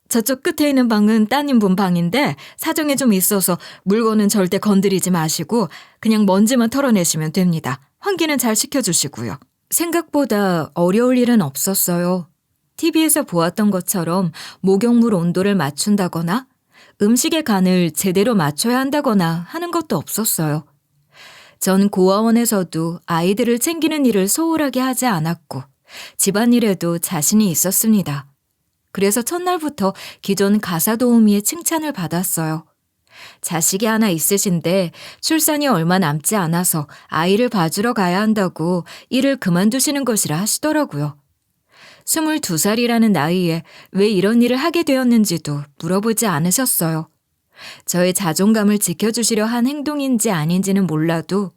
저쪽 끝에 있는 방은 따님분 방인데 사정이 좀 있어서 물건은 절대 건드리지 마시고 그냥 먼지만 털어내시면 됩니다. 환기는 잘 시켜주시고요. 생각보다 어려울 일은 없었어요. TV에서 보았던 것처럼 목욕물 온도를 맞춘다거나 음식의 간을 제대로 맞춰야 한다거나 하는 것도 없었어요. 전 고아원에서도 아이들을 챙기는 일을 소홀하게 하지 않았고 집안일에도 자신이 있었습니다. 그래서 첫날부터 기존 가사 도우미의 칭찬을 받았어요. 자식이 하나 있으신데 출산이 얼마 남지 않아서 아이를 봐주러 가야 한다고 일을 그만두시는 것이라 하시더라고요. 22살이라는 나이에 왜 이런 일을 하게 되었는지도 물어보지 않으셨어요. 저의 자존감을 지켜주시려 한 행동인지 아닌지는 몰라도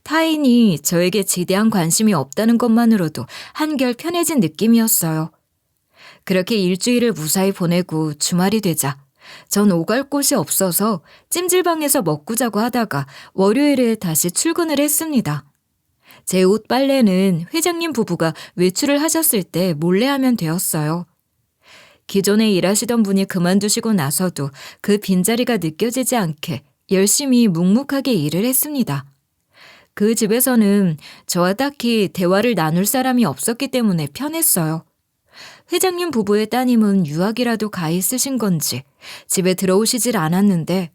타인이 저에게 지대한 관심이 없다는 것만으로도 한결 편해진 느낌이었어요. 그렇게 일주일을 무사히 보내고 주말이 되자 전 오갈 곳이 없어서 찜질방에서 먹고 자고 하다가 월요일에 다시 출근을 했습니다. 제 옷 빨래는 회장님 부부가 외출을 하셨을 때 몰래 하면 되었어요. 기존에 일하시던 분이 그만두시고 나서도 그 빈자리가 느껴지지 않게 열심히 묵묵하게 일을 했습니다. 그 집에서는 저와 딱히 대화를 나눌 사람이 없었기 때문에 편했어요. 회장님 부부의 따님은 유학이라도 가 있으신 건지 집에 들어오시질 않았는데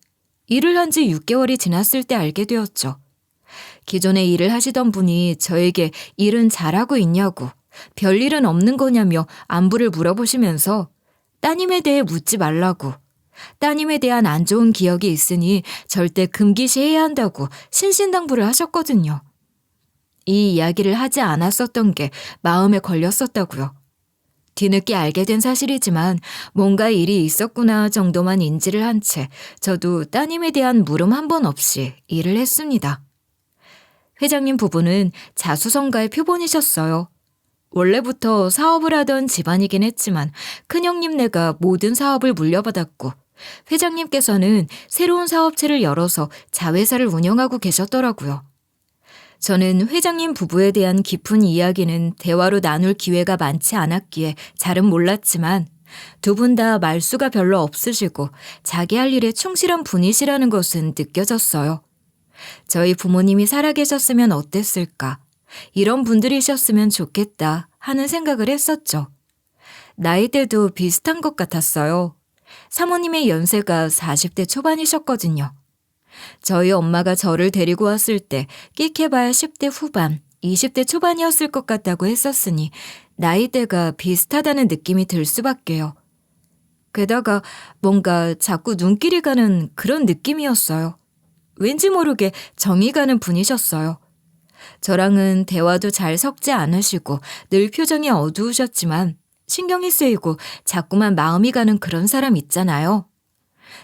일을 한 지 6개월이 지났을 때 알게 되었죠. 기존에 일을 하시던 분이 저에게 일은 잘하고 있냐고 별일은 없는 거냐며 안부를 물어보시면서 따님에 대해 묻지 말라고 따님에 대한 안 좋은 기억이 있으니 절대 금기시해야 한다고 신신당부를 하셨거든요. 이 이야기를 하지 않았었던 게 마음에 걸렸었다고요. 뒤늦게 알게 된 사실이지만 뭔가 일이 있었구나 정도만 인지를 한 채 저도 따님에 대한 물음 한 번 없이 일을 했습니다. 회장님 부부는 자수성가의 표본이셨어요. 원래부터 사업을 하던 집안이긴 했지만 큰형님네가 모든 사업을 물려받았고 회장님께서는 새로운 사업체를 열어서 자회사를 운영하고 계셨더라고요. 저는 회장님 부부에 대한 깊은 이야기는 대화로 나눌 기회가 많지 않았기에 잘은 몰랐지만 두 분 다 말수가 별로 없으시고 자기 할 일에 충실한 분이시라는 것은 느껴졌어요. 저희 부모님이 살아계셨으면 어땠을까? 이런 분들이셨으면 좋겠다 하는 생각을 했었죠. 나이대도 비슷한 것 같았어요. 사모님의 연세가 40대 초반이셨거든요. 저희 엄마가 저를 데리고 왔을 때 끽해봐야 10대 후반, 20대 초반이었을 것 같다고 했었으니 나이대가 비슷하다는 느낌이 들 수밖에요. 게다가 뭔가 자꾸 눈길이 가는 그런 느낌이었어요. 왠지 모르게 정이 가는 분이셨어요. 저랑은 대화도 잘 섞지 않으시고 늘 표정이 어두우셨지만 신경이 쓰이고 자꾸만 마음이 가는 그런 사람 있잖아요.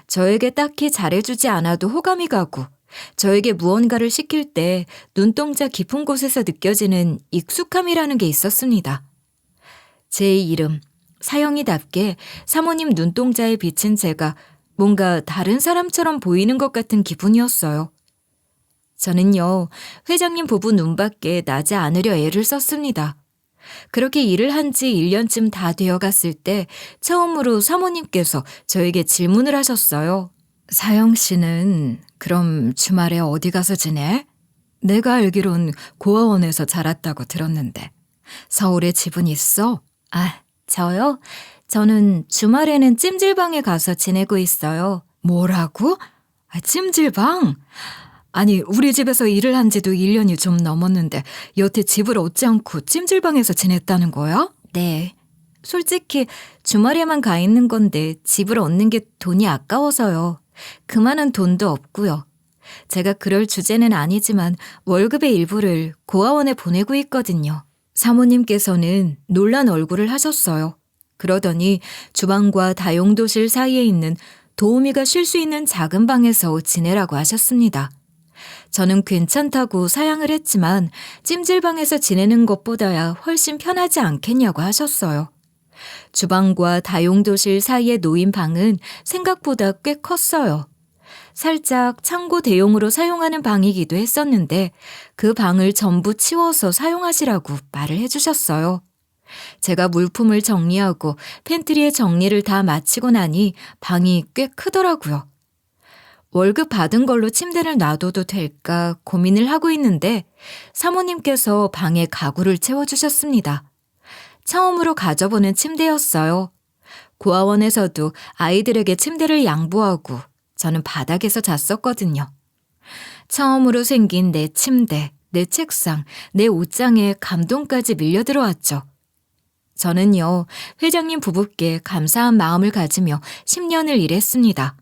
저에게 딱히 잘해주지 않아도 호감이 가고 저에게 무언가를 시킬 때 눈동자 깊은 곳에서 느껴지는 익숙함이라는 게 있었습니다. 제 이름, 사형이답게 사모님 눈동자에 비친 제가 뭔가 다른 사람처럼 보이는 것 같은 기분이었어요. 저는요, 회장님 부부 눈밖에 나지 않으려 애를 썼습니다. 그렇게 일을 한 지 1년쯤 다 되어갔을 때 처음으로 사모님께서 저에게 질문을 하셨어요. 사영 씨는 그럼 주말에 어디 가서 지내? 내가 알기론 고아원에서 자랐다고 들었는데 서울에 집은 있어? 아, 저요? 저는 주말에는 찜질방에 가서 지내고 있어요. 뭐라고? 찜질방? 아니, 우리 집에서 일을 한 지도 1년이 좀 넘었는데 여태 집을 얻지 않고 찜질방에서 지냈다는 거야? 네. 솔직히 주말에만 가 있는 건데 집을 얻는 게 돈이 아까워서요. 그만한 돈도 없고요. 제가 그럴 주제는 아니지만 월급의 일부를 고아원에 보내고 있거든요. 사모님께서는 놀란 얼굴을 하셨어요. 그러더니 주방과 다용도실 사이에 있는 도우미가 쉴 수 있는 작은 방에서 지내라고 하셨습니다. 저는 괜찮다고 사양을 했지만 찜질방에서 지내는 것보다야 훨씬 편하지 않겠냐고 하셨어요. 주방과 다용도실 사이에 놓인 방은 생각보다 꽤 컸어요. 살짝 창고 대용으로 사용하는 방이기도 했었는데 그 방을 전부 치워서 사용하시라고 말을 해주셨어요. 제가 물품을 정리하고 팬트리의 정리를 다 마치고 나니 방이 꽤 크더라고요. 월급 받은 걸로 침대를 놔둬도 될까 고민을 하고 있는데 사모님께서 방에 가구를 채워주셨습니다. 처음으로 가져보는 침대였어요. 고아원에서도 아이들에게 침대를 양보하고 저는 바닥에서 잤었거든요. 처음으로 생긴 내 침대, 내 책상, 내 옷장에 감동까지 밀려들어왔죠. 저는요, 회장님 부부께 감사한 마음을 가지며 10년을 일했습니다.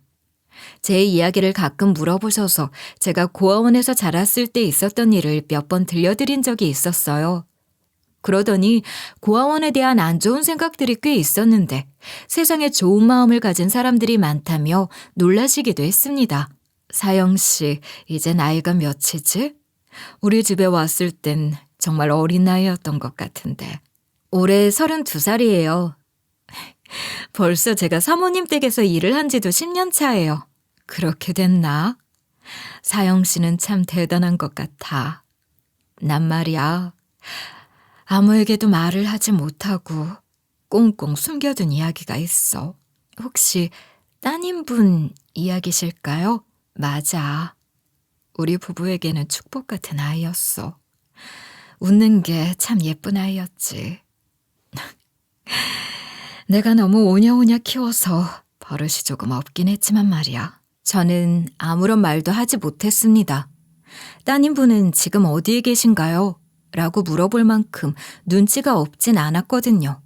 제 이야기를 가끔 물어보셔서 제가 고아원에서 자랐을 때 있었던 일을 몇 번 들려드린 적이 있었어요. 그러더니 고아원에 대한 안 좋은 생각들이 꽤 있었는데 세상에 좋은 마음을 가진 사람들이 많다며 놀라시기도 했습니다. 사영 씨, 이제 나이가 몇이지? 우리 집에 왔을 땐 정말 어린 나이였던 것 같은데. 올해 32살이에요. 벌써 제가 사모님 댁에서 일을 한 지도 10년 차예요. 그렇게 됐나? 사영 씨는 참 대단한 것 같아. 난 말이야. 아무에게도 말을 하지 못하고 꽁꽁 숨겨둔 이야기가 있어. 혹시 따님분 이야기실까요? 맞아. 우리 부부에게는 축복 같은 아이였어. 웃는 게 참 예쁜 아이였지. 내가 너무 오냐오냐 키워서 버릇이 조금 없긴 했지만 말이야. 저는 아무런 말도 하지 못했습니다. 따님분은 지금 어디에 계신가요? 라고 물어볼 만큼 눈치가 없진 않았거든요.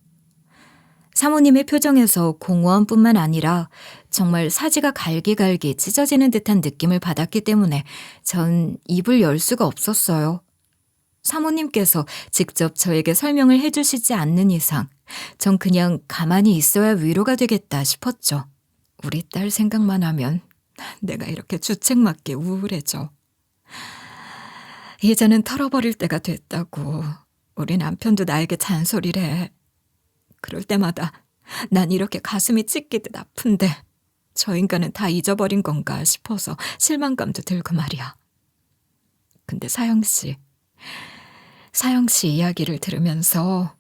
사모님의 표정에서 공허함뿐만 아니라 정말 사지가 갈기갈기 찢어지는 듯한 느낌을 받았기 때문에 전 입을 열 수가 없었어요. 사모님께서 직접 저에게 설명을 해주시지 않는 이상 전 그냥 가만히 있어야 위로가 되겠다 싶었죠. 우리 딸 생각만 하면 내가 이렇게 주책맞게 우울해져. 이제는 털어버릴 때가 됐다고 우리 남편도 나에게 잔소리를 해. 그럴 때마다 난 이렇게 가슴이 찢기듯 아픈데 저 인간은 다 잊어버린 건가 싶어서 실망감도 들고 말이야. 근데 사영 씨 이야기를 들으면서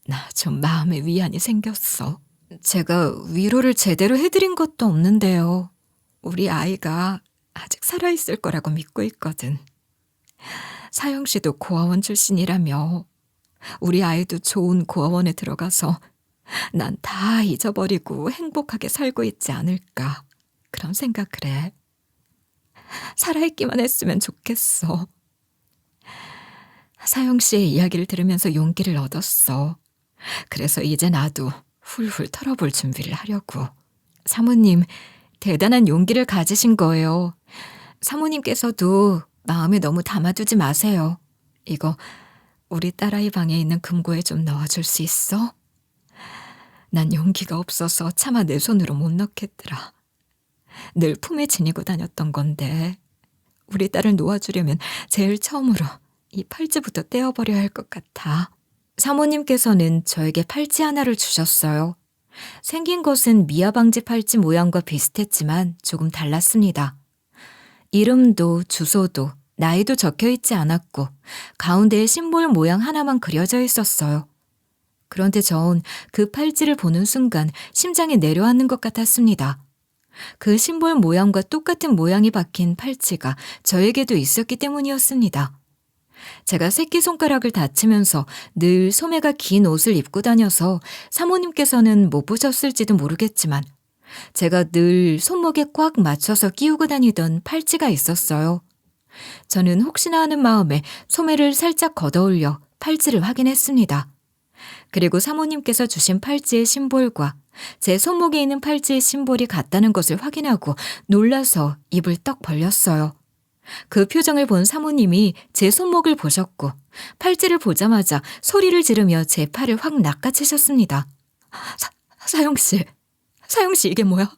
나 좀 마음의 위안이 생겼어. 제가 위로를 제대로 해드린 것도 없는데요. 우리 아이가 아직 살아있을 거라고 믿고 있거든. 사영 씨도 고아원 출신이라며 우리 아이도 좋은 고아원에 들어가서 난 다 잊어버리고 행복하게 살고 있지 않을까 그런 생각을 해. 살아있기만 했으면 좋겠어. 사영 씨의 이야기를 들으면서 용기를 얻었어. 그래서 이제 나도 훌훌 털어볼 준비를 하려고. 사모님, 대단한 용기를 가지신 거예요. 사모님께서도 마음에 너무 담아두지 마세요. 이거 우리 딸아이 방에 있는 금고에 좀 넣어줄 수 있어? 난 용기가 없어서 차마 내 손으로 못 넣겠더라. 늘 품에 지니고 다녔던 건데 우리 딸을 놓아주려면 제일 처음으로 이 팔찌부터 떼어버려야 할 것 같아. 사모님께서는 저에게 팔찌 하나를 주셨어요. 생긴 것은 미아방지 팔찌 모양과 비슷했지만 조금 달랐습니다. 이름도 주소도 나이도 적혀 있지 않았고 가운데에 심볼 모양 하나만 그려져 있었어요. 그런데 전 그 팔찌를 보는 순간 심장이 내려앉는 것 같았습니다. 그 심볼 모양과 똑같은 모양이 박힌 팔찌가 저에게도 있었기 때문이었습니다. 제가 새끼손가락을 다치면서 늘 소매가 긴 옷을 입고 다녀서 사모님께서는 못 보셨을지도 모르겠지만 제가 늘 손목에 꽉 맞춰서 끼우고 다니던 팔찌가 있었어요. 저는 혹시나 하는 마음에 소매를 살짝 걷어올려 팔찌를 확인했습니다. 그리고 사모님께서 주신 팔찌의 심볼과 제 손목에 있는 팔찌의 심볼이 같다는 것을 확인하고 놀라서 입을 떡 벌렸어요. 그 표정을 본 사모님이 제 손목을 보셨고 팔찌를 보자마자 소리를 지르며 제 팔을 확 낚아채셨습니다. 사영 씨 이게 뭐야?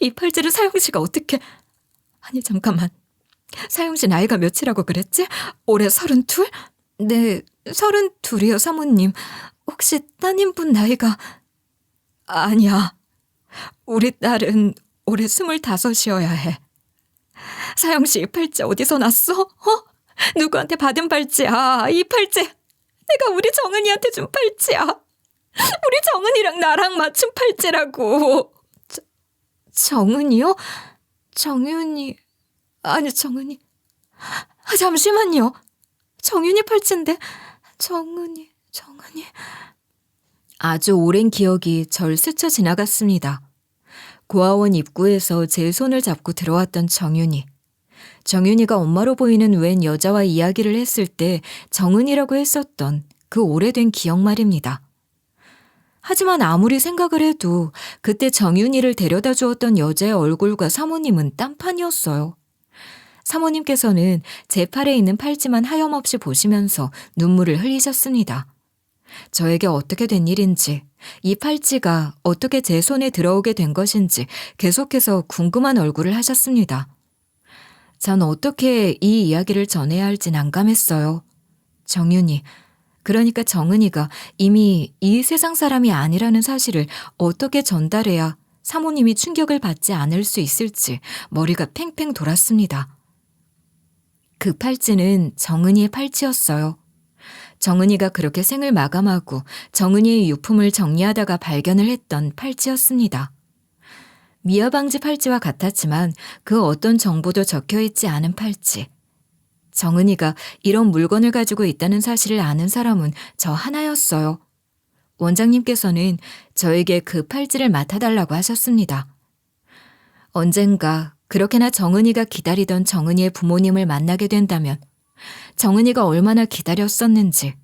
이 팔찌를 사영 씨가 어떻게... 아니 잠깐만, 사영 씨 나이가 몇이라고 그랬지? 올해 32? 네, 32이요 사모님. 혹시 따님분 나이가... 아니야, 우리 딸은 올해 25이어야 해. 사영 씨 이 팔찌 어디서 났어? 누구한테 받은 팔찌야? 이 팔찌 내가 우리 정은이한테 준 팔찌야. 우리 정은이랑 나랑 맞춘 팔찌라고. 정은이요? 정윤이... 아니 정은이... 잠시만요. 정윤이 팔찌인데 정은이... 아주 오랜 기억이 절 스쳐 지나갔습니다. 고아원 입구에서 제 손을 잡고 들어왔던 정윤이가 엄마로 보이는 웬 여자와 이야기를 했을 때 정은이라고 했었던 그 오래된 기억 말입니다. 하지만 아무리 생각을 해도 그때 정윤이를 데려다 주었던 여자의 얼굴과 사모님은 딴판이었어요. 사모님께서는 제 팔에 있는 팔찌만 하염없이 보시면서 눈물을 흘리셨습니다. 저에게 어떻게 된 일인지, 이 팔찌가 어떻게 제 손에 들어오게 된 것인지 계속해서 궁금한 얼굴을 하셨습니다. 전 어떻게 이 이야기를 전해야 할지 난감했어요. 정윤이, 그러니까 정은이가 이미 이 세상 사람이 아니라는 사실을 어떻게 전달해야 사모님이 충격을 받지 않을 수 있을지 머리가 팽팽 돌았습니다. 그 팔찌는 정은이의 팔찌였어요. 정은이가 그렇게 생을 마감하고 정은이의 유품을 정리하다가 발견을 했던 팔찌였습니다. 미아방지 팔찌와 같았지만 그 어떤 정보도 적혀있지 않은 팔찌. 정은이가 이런 물건을 가지고 있다는 사실을 아는 사람은 저 하나였어요. 원장님께서는 저에게 그 팔찌를 맡아달라고 하셨습니다. 언젠가 그렇게나 정은이가 기다리던 정은이의 부모님을 만나게 된다면 정은이가 얼마나 기다렸었는지,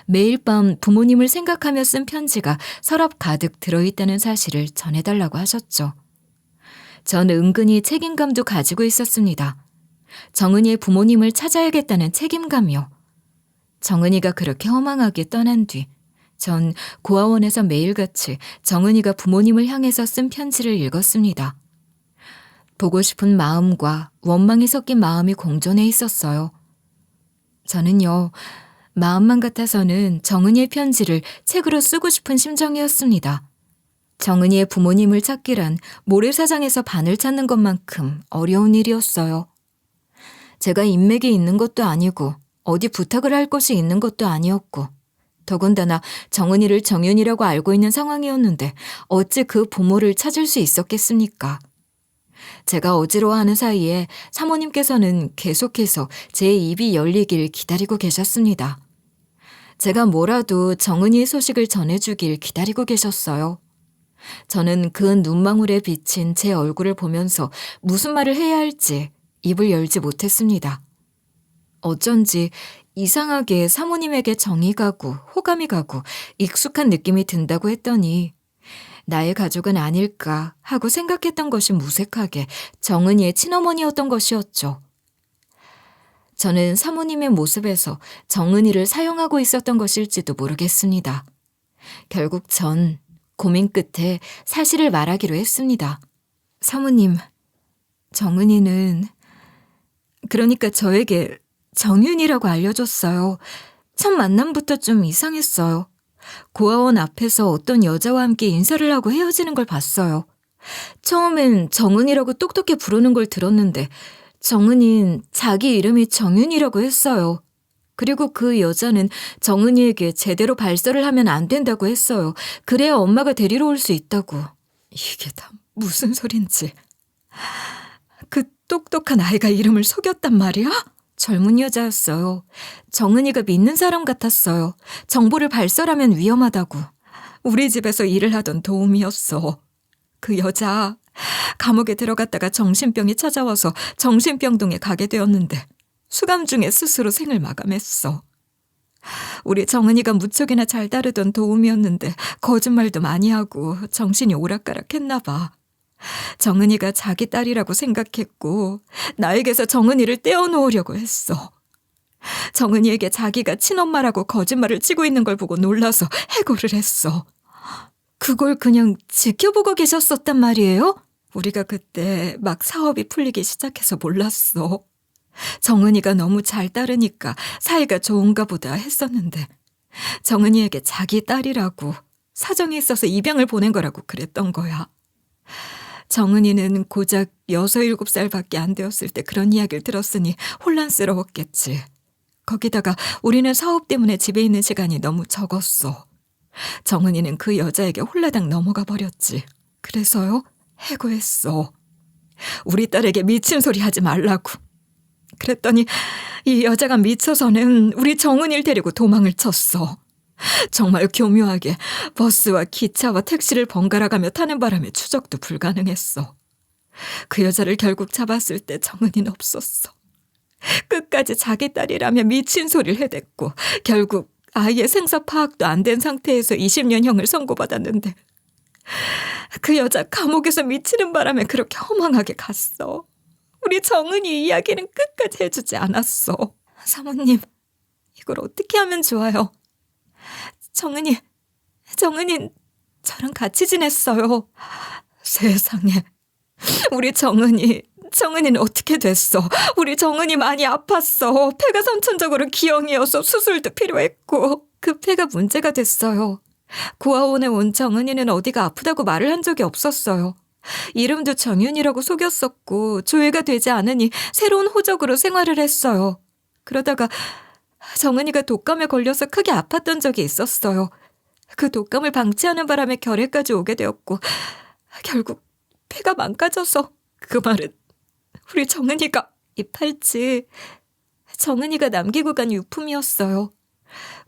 매일 밤 부모님을 생각하며 쓴 편지가 서랍 가득 들어있다는 사실을 전해달라고 하셨죠. 전 은근히 책임감도 가지고 있었습니다. 정은이의 부모님을 찾아야겠다는 책임감이요. 정은이가 그렇게 허망하게 떠난 뒤 전 고아원에서 매일같이 정은이가 부모님을 향해서 쓴 편지를 읽었습니다. 보고 싶은 마음과 원망이 섞인 마음이 공존해 있었어요. 저는요, 마음만 같아서는 정은이의 편지를 책으로 쓰고 싶은 심정이었습니다. 정은이의 부모님을 찾기란 모래사장에서 바늘 찾는 것만큼 어려운 일이었어요. 제가 인맥이 있는 것도 아니고 어디 부탁을 할 곳이 있는 것도 아니었고 더군다나 정은이를 정윤이라고 알고 있는 상황이었는데 어찌 그 부모를 찾을 수 있었겠습니까? 제가 어지러워하는 사이에 사모님께서는 계속해서 제 입이 열리길 기다리고 계셨습니다. 제가 뭐라도 정은이의 소식을 전해주길 기다리고 계셨어요. 저는 그 눈망울에 비친 제 얼굴을 보면서 무슨 말을 해야 할지 입을 열지 못했습니다. 어쩐지 이상하게 사모님에게 정이 가고 호감이 가고 익숙한 느낌이 든다고 했더니 나의 가족은 아닐까 하고 생각했던 것이 무색하게 정은이의 친어머니였던 것이었죠. 저는 사모님의 모습에서 정은이를 사용하고 있었던 것일지도 모르겠습니다. 결국 전 고민 끝에 사실을 말하기로 했습니다. 사모님, 정은이는 그러니까 저에게 정윤이라고 알려줬어요. 첫 만남부터 좀 이상했어요. 고아원 앞에서 어떤 여자와 함께 인사를 하고 헤어지는 걸 봤어요. 처음엔 정은이라고 똑똑히 부르는 걸 들었는데 정은이는 자기 이름이 정윤이라고 했어요. 그리고 그 여자는 정은이에게 제대로 발설을 하면 안 된다고 했어요. 그래야 엄마가 데리러 올 수 있다고. 이게 다 무슨 소린지. 그 똑똑한 아이가 이름을 속였단 말이야? 젊은 여자였어요. 정은이가 믿는 사람 같았어요. 정보를 발설하면 위험하다고. 우리 집에서 일을 하던 도우미였어. 그 여자 감옥에 들어갔다가 정신병이 찾아와서 정신병동에 가게 되었는데 수감 중에 스스로 생을 마감했어. 우리 정은이가 무척이나 잘 다루던 도우미였는데 거짓말도 많이 하고 정신이 오락가락했나 봐. 정은이가 자기 딸이라고 생각했고 나에게서 정은이를 떼어놓으려고 했어. 정은이에게 자기가 친엄마라고 거짓말을 치고 있는 걸 보고 놀라서 해고를 했어. 그걸 그냥 지켜보고 계셨었단 말이에요? 우리가 그때 막 사업이 풀리기 시작해서 몰랐어. 정은이가 너무 잘 따르니까 사이가 좋은가 보다 했었는데 정은이에게 자기 딸이라고 사정이 있어서 입양을 보낸 거라고 그랬던 거야. 정은이는 고작 6, 7살밖에 안 되었을 때 그런 이야기를 들었으니 혼란스러웠겠지. 거기다가 우리는 사업 때문에 집에 있는 시간이 너무 적었어. 정은이는 그 여자에게 홀라당 넘어가 버렸지. 그래서요? 해고했어. 우리 딸에게 미친 소리 하지 말라고. 그랬더니 이 여자가 미쳐서는 우리 정은이를 데리고 도망을 쳤어. 정말 교묘하게 버스와 기차와 택시를 번갈아 가며 타는 바람에 추적도 불가능했어. 그 여자를 결국 잡았을 때 정은이는 없었어. 끝까지 자기 딸이라며 미친 소리를 해댔고 결국 아이의 생사 파악도 안 된 상태에서 20년형을 선고받았는데 그 여자 감옥에서 미치는 바람에 그렇게 허망하게 갔어. 우리 정은이 이야기는 끝까지 해주지 않았어. 사모님, 이걸 어떻게 하면 좋아요? 정은이 저랑 같이 지냈어요. 세상에. 우리 정은이는 어떻게 됐어? 우리 정은이 많이 아팠어. 폐가 선천적으로 기형이어서 수술도 필요했고. 그 폐가 문제가 됐어요. 고아원에 온 정은이는 어디가 아프다고 말을 한 적이 없었어요. 이름도 정윤이라고 속였었고 조회가 되지 않으니 새로운 호적으로 생활을 했어요. 그러다가 정은이가 독감에 걸려서 크게 아팠던 적이 있었어요. 그 독감을 방치하는 바람에 결핵까지 오게 되었고 결국 폐가 망가져서 그 말은 우리 정은이가 이 팔찌 정은이가 남기고 간 유품이었어요.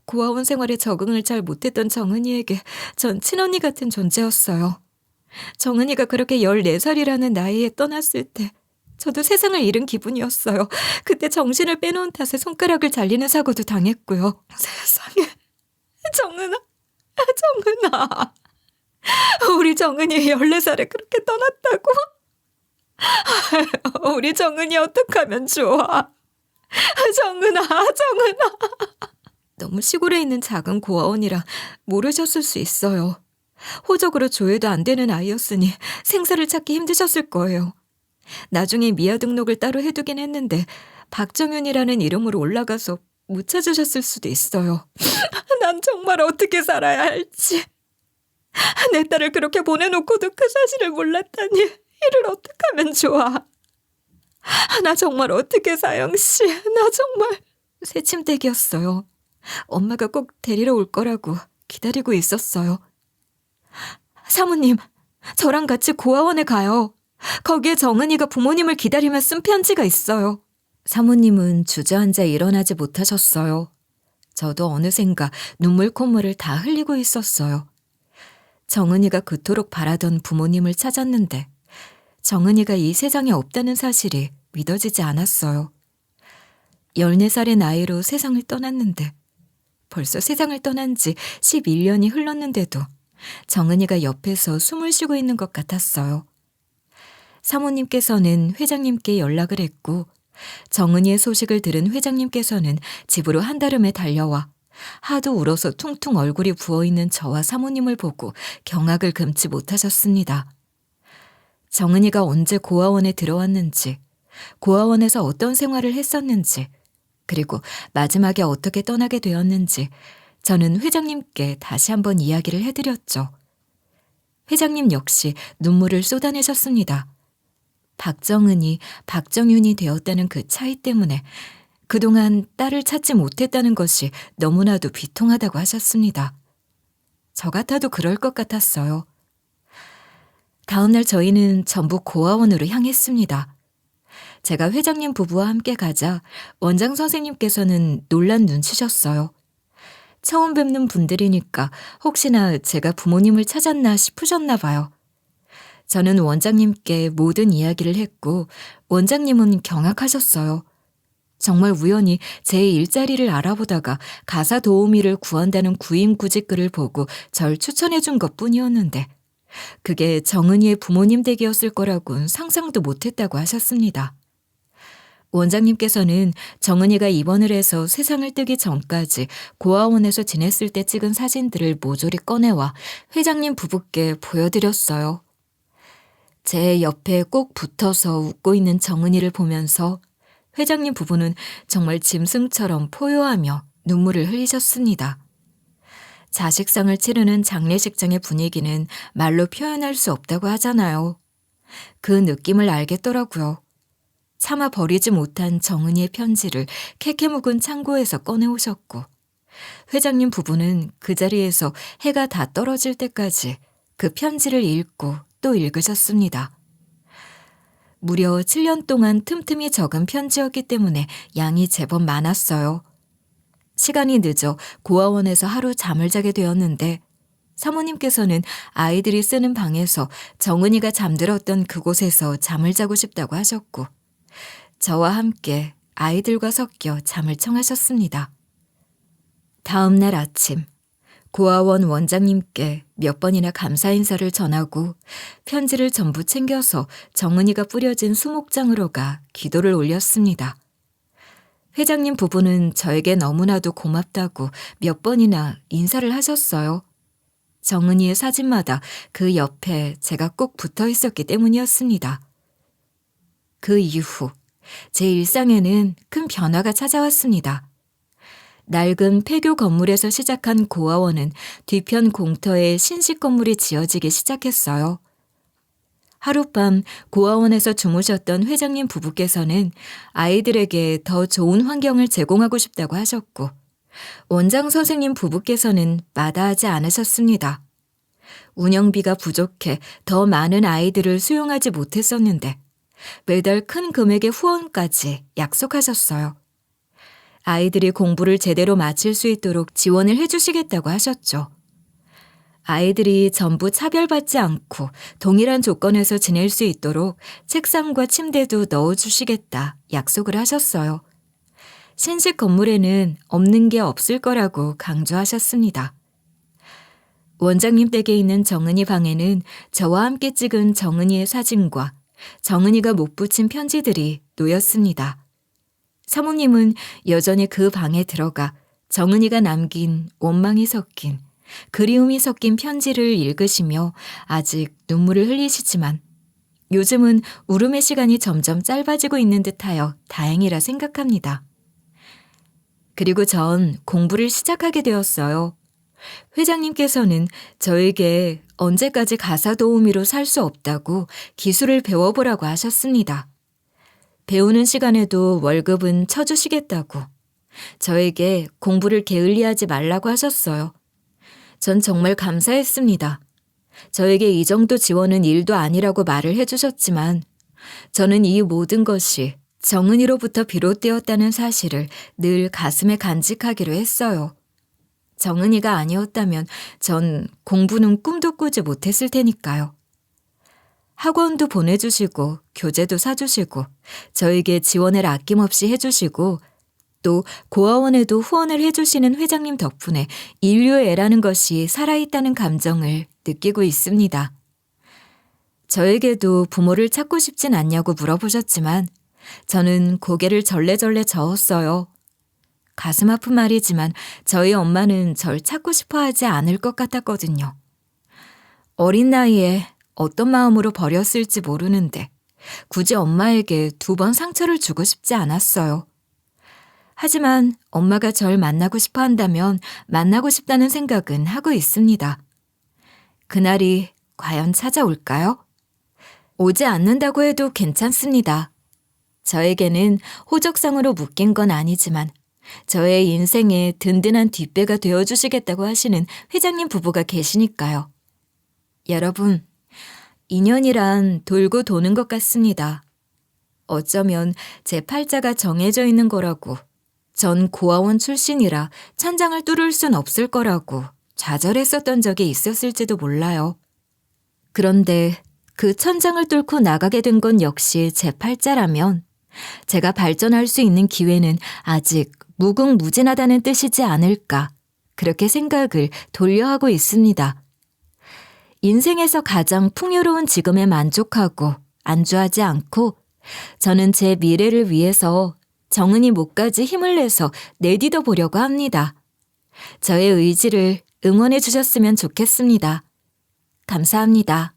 고아원 생활에 적응을 잘 못했던 정은이에게 전 친언니 같은 존재였어요. 정은이가 그렇게 14살이라는 나이에 떠났을 때 저도 세상을 잃은 기분이었어요. 그때 정신을 빼놓은 탓에 손가락을 잘리는 사고도 당했고요. 세상에. 정은아. 우리 정은이 14살에 그렇게 떠났다고? 우리 정은이 어떡하면 좋아. 정은아. 너무 시골에 있는 작은 고아원이라 모르셨을 수 있어요. 호적으로 조회도 안 되는 아이였으니 생사를 찾기 힘드셨을 거예요. 나중에 미아 등록을 따로 해두긴 했는데 박정윤이라는 이름으로 올라가서 못 찾으셨을 수도 있어요. 난 정말 어떻게 살아야 할지. 내 딸을 그렇게 보내놓고도 그 사실을 몰랐다니 이를 어떻게 하면 좋아. 나 정말 어떻게 사영씨, 나 정말. 새침대기였어요. 엄마가 꼭 데리러 올 거라고 기다리고 있었어요. 사모님, 저랑 같이 고아원에 가요. 거기에 정은이가 부모님을 기다리며 쓴 편지가 있어요. 사모님은 주저앉아 일어나지 못하셨어요. 저도 어느샌가 눈물 콧물을 다 흘리고 있었어요. 정은이가 그토록 바라던 부모님을 찾았는데 정은이가 이 세상에 없다는 사실이 믿어지지 않았어요. 14살의 나이로 세상을 떠났는데 벌써 세상을 떠난 지 11년이 흘렀는데도 정은이가 옆에서 숨을 쉬고 있는 것 같았어요. 사모님께서는 회장님께 연락을 했고 정은이의 소식을 들은 회장님께서는 집으로 한달음에 달려와 하도 울어서 퉁퉁 얼굴이 부어있는 저와 사모님을 보고 경악을 금치 못하셨습니다. 정은이가 언제 고아원에 들어왔는지, 고아원에서 어떤 생활을 했었는지, 그리고 마지막에 어떻게 떠나게 되었는지 저는 회장님께 다시 한번 이야기를 해드렸죠. 회장님 역시 눈물을 쏟아내셨습니다. 박정은이 박정윤이 되었다는 그 차이 때문에 그동안 딸을 찾지 못했다는 것이 너무나도 비통하다고 하셨습니다. 저 같아도 그럴 것 같았어요. 다음 날 저희는 전부 고아원으로 향했습니다. 제가 회장님 부부와 함께 가자 원장 선생님께서는 놀란 눈치셨어요. 처음 뵙는 분들이니까 혹시나 제가 부모님을 찾았나 싶으셨나 봐요. 저는 원장님께 모든 이야기를 했고 원장님은 경악하셨어요. 정말 우연히 제 일자리를 알아보다가 가사 도우미를 구한다는 구인구직 글을 보고 절 추천해 준 것뿐이었는데 그게 정은이의 부모님 댁이었을 거라고는 상상도 못했다고 하셨습니다. 원장님께서는 정은이가 입원을 해서 세상을 뜨기 전까지 고아원에서 지냈을 때 찍은 사진들을 모조리 꺼내와 회장님 부부께 보여드렸어요. 제 옆에 꼭 붙어서 웃고 있는 정은이를 보면서 회장님 부부는 정말 짐승처럼 포효하며 눈물을 흘리셨습니다. 자식상을 치르는 장례식장의 분위기는 말로 표현할 수 없다고 하잖아요. 그 느낌을 알겠더라고요. 차마 버리지 못한 정은이의 편지를 캐캐 묵은 창고에서 꺼내오셨고 회장님 부부는 그 자리에서 해가 다 떨어질 때까지 그 편지를 읽고 또 읽으셨습니다. 무려 7년 동안 틈틈이 적은 편지였기 때문에 양이 제법 많았어요. 시간이 늦어 고아원에서 하루 잠을 자게 되었는데 사모님께서는 아이들이 쓰는 방에서 정은이가 잠들었던 그곳에서 잠을 자고 싶다고 하셨고 저와 함께 아이들과 섞여 잠을 청하셨습니다. 다음 날 아침 고아원 원장님께 몇 번이나 감사 인사를 전하고 편지를 전부 챙겨서 정은이가 뿌려진 수목장으로 가 기도를 올렸습니다. 회장님 부부는 저에게 너무나도 고맙다고 몇 번이나 인사를 하셨어요. 정은이의 사진마다 그 옆에 제가 꼭 붙어 있었기 때문이었습니다. 그 이후 제 일상에는 큰 변화가 찾아왔습니다. 낡은 폐교 건물에서 시작한 고아원은 뒤편 공터에 신식 건물이 지어지기 시작했어요. 하룻밤 고아원에서 주무셨던 회장님 부부께서는 아이들에게 더 좋은 환경을 제공하고 싶다고 하셨고 원장 선생님 부부께서는 마다하지 않으셨습니다. 운영비가 부족해 더 많은 아이들을 수용하지 못했었는데 매달 큰 금액의 후원까지 약속하셨어요. 아이들이 공부를 제대로 마칠 수 있도록 지원을 해주시겠다고 하셨죠. 아이들이 전부 차별받지 않고 동일한 조건에서 지낼 수 있도록 책상과 침대도 넣어주시겠다 약속을 하셨어요. 신식 건물에는 없는 게 없을 거라고 강조하셨습니다. 원장님 댁에 있는 정은이 방에는 저와 함께 찍은 정은이의 사진과 정은이가 못 붙인 편지들이 놓였습니다. 사모님은 여전히 그 방에 들어가 정은이가 남긴 원망이 섞인 그리움이 섞인 편지를 읽으시며 아직 눈물을 흘리시지만 요즘은 울음의 시간이 점점 짧아지고 있는 듯하여 다행이라 생각합니다. 그리고 전 공부를 시작하게 되었어요. 회장님께서는 저에게 언제까지 가사 도우미로 살 수 없다고 기술을 배워보라고 하셨습니다. 배우는 시간에도 월급은 쳐주시겠다고 저에게 공부를 게을리하지 말라고 하셨어요. 전 정말 감사했습니다. 저에게 이 정도 지원은 일도 아니라고 말을 해주셨지만 저는 이 모든 것이 정은이로부터 비롯되었다는 사실을 늘 가슴에 간직하기로 했어요. 정은이가 아니었다면 전 공부는 꿈도 꾸지 못했을 테니까요. 학원도 보내주시고 교재도 사주시고 저에게 지원을 아낌없이 해주시고 또 고아원에도 후원을 해주시는 회장님 덕분에 인류의 애라는 것이 살아있다는 감정을 느끼고 있습니다. 저에게도 부모를 찾고 싶진 않냐고 물어보셨지만 저는 고개를 절레절레 저었어요. 가슴 아픈 말이지만 저희 엄마는 절 찾고 싶어 하지 않을 것 같았거든요. 어린 나이에 어떤 마음으로 버렸을지 모르는데 굳이 엄마에게 2번 상처를 주고 싶지 않았어요. 하지만 엄마가 절 만나고 싶어 한다면 만나고 싶다는 생각은 하고 있습니다. 그날이 과연 찾아올까요? 오지 않는다고 해도 괜찮습니다. 저에게는 호적상으로 묶인 건 아니지만 저의 인생에 든든한 뒷배가 되어주시겠다고 하시는 회장님 부부가 계시니까요. 여러분, 인연이란 돌고 도는 것 같습니다. 어쩌면 제 팔자가 정해져 있는 거라고, 전 고아원 출신이라 천장을 뚫을 순 없을 거라고 좌절했었던 적이 있었을지도 몰라요. 그런데 그 천장을 뚫고 나가게 된 건 역시 제 팔자라면 제가 발전할 수 있는 기회는 아직 무궁무진하다는 뜻이지 않을까, 그렇게 생각을 돌려하고 있습니다. 인생에서 가장 풍요로운 지금에 만족하고 안주하지 않고 저는 제 미래를 위해서 정은이 목까지 힘을 내서 내딛어 보려고 합니다. 저의 의지를 응원해 주셨으면 좋겠습니다. 감사합니다.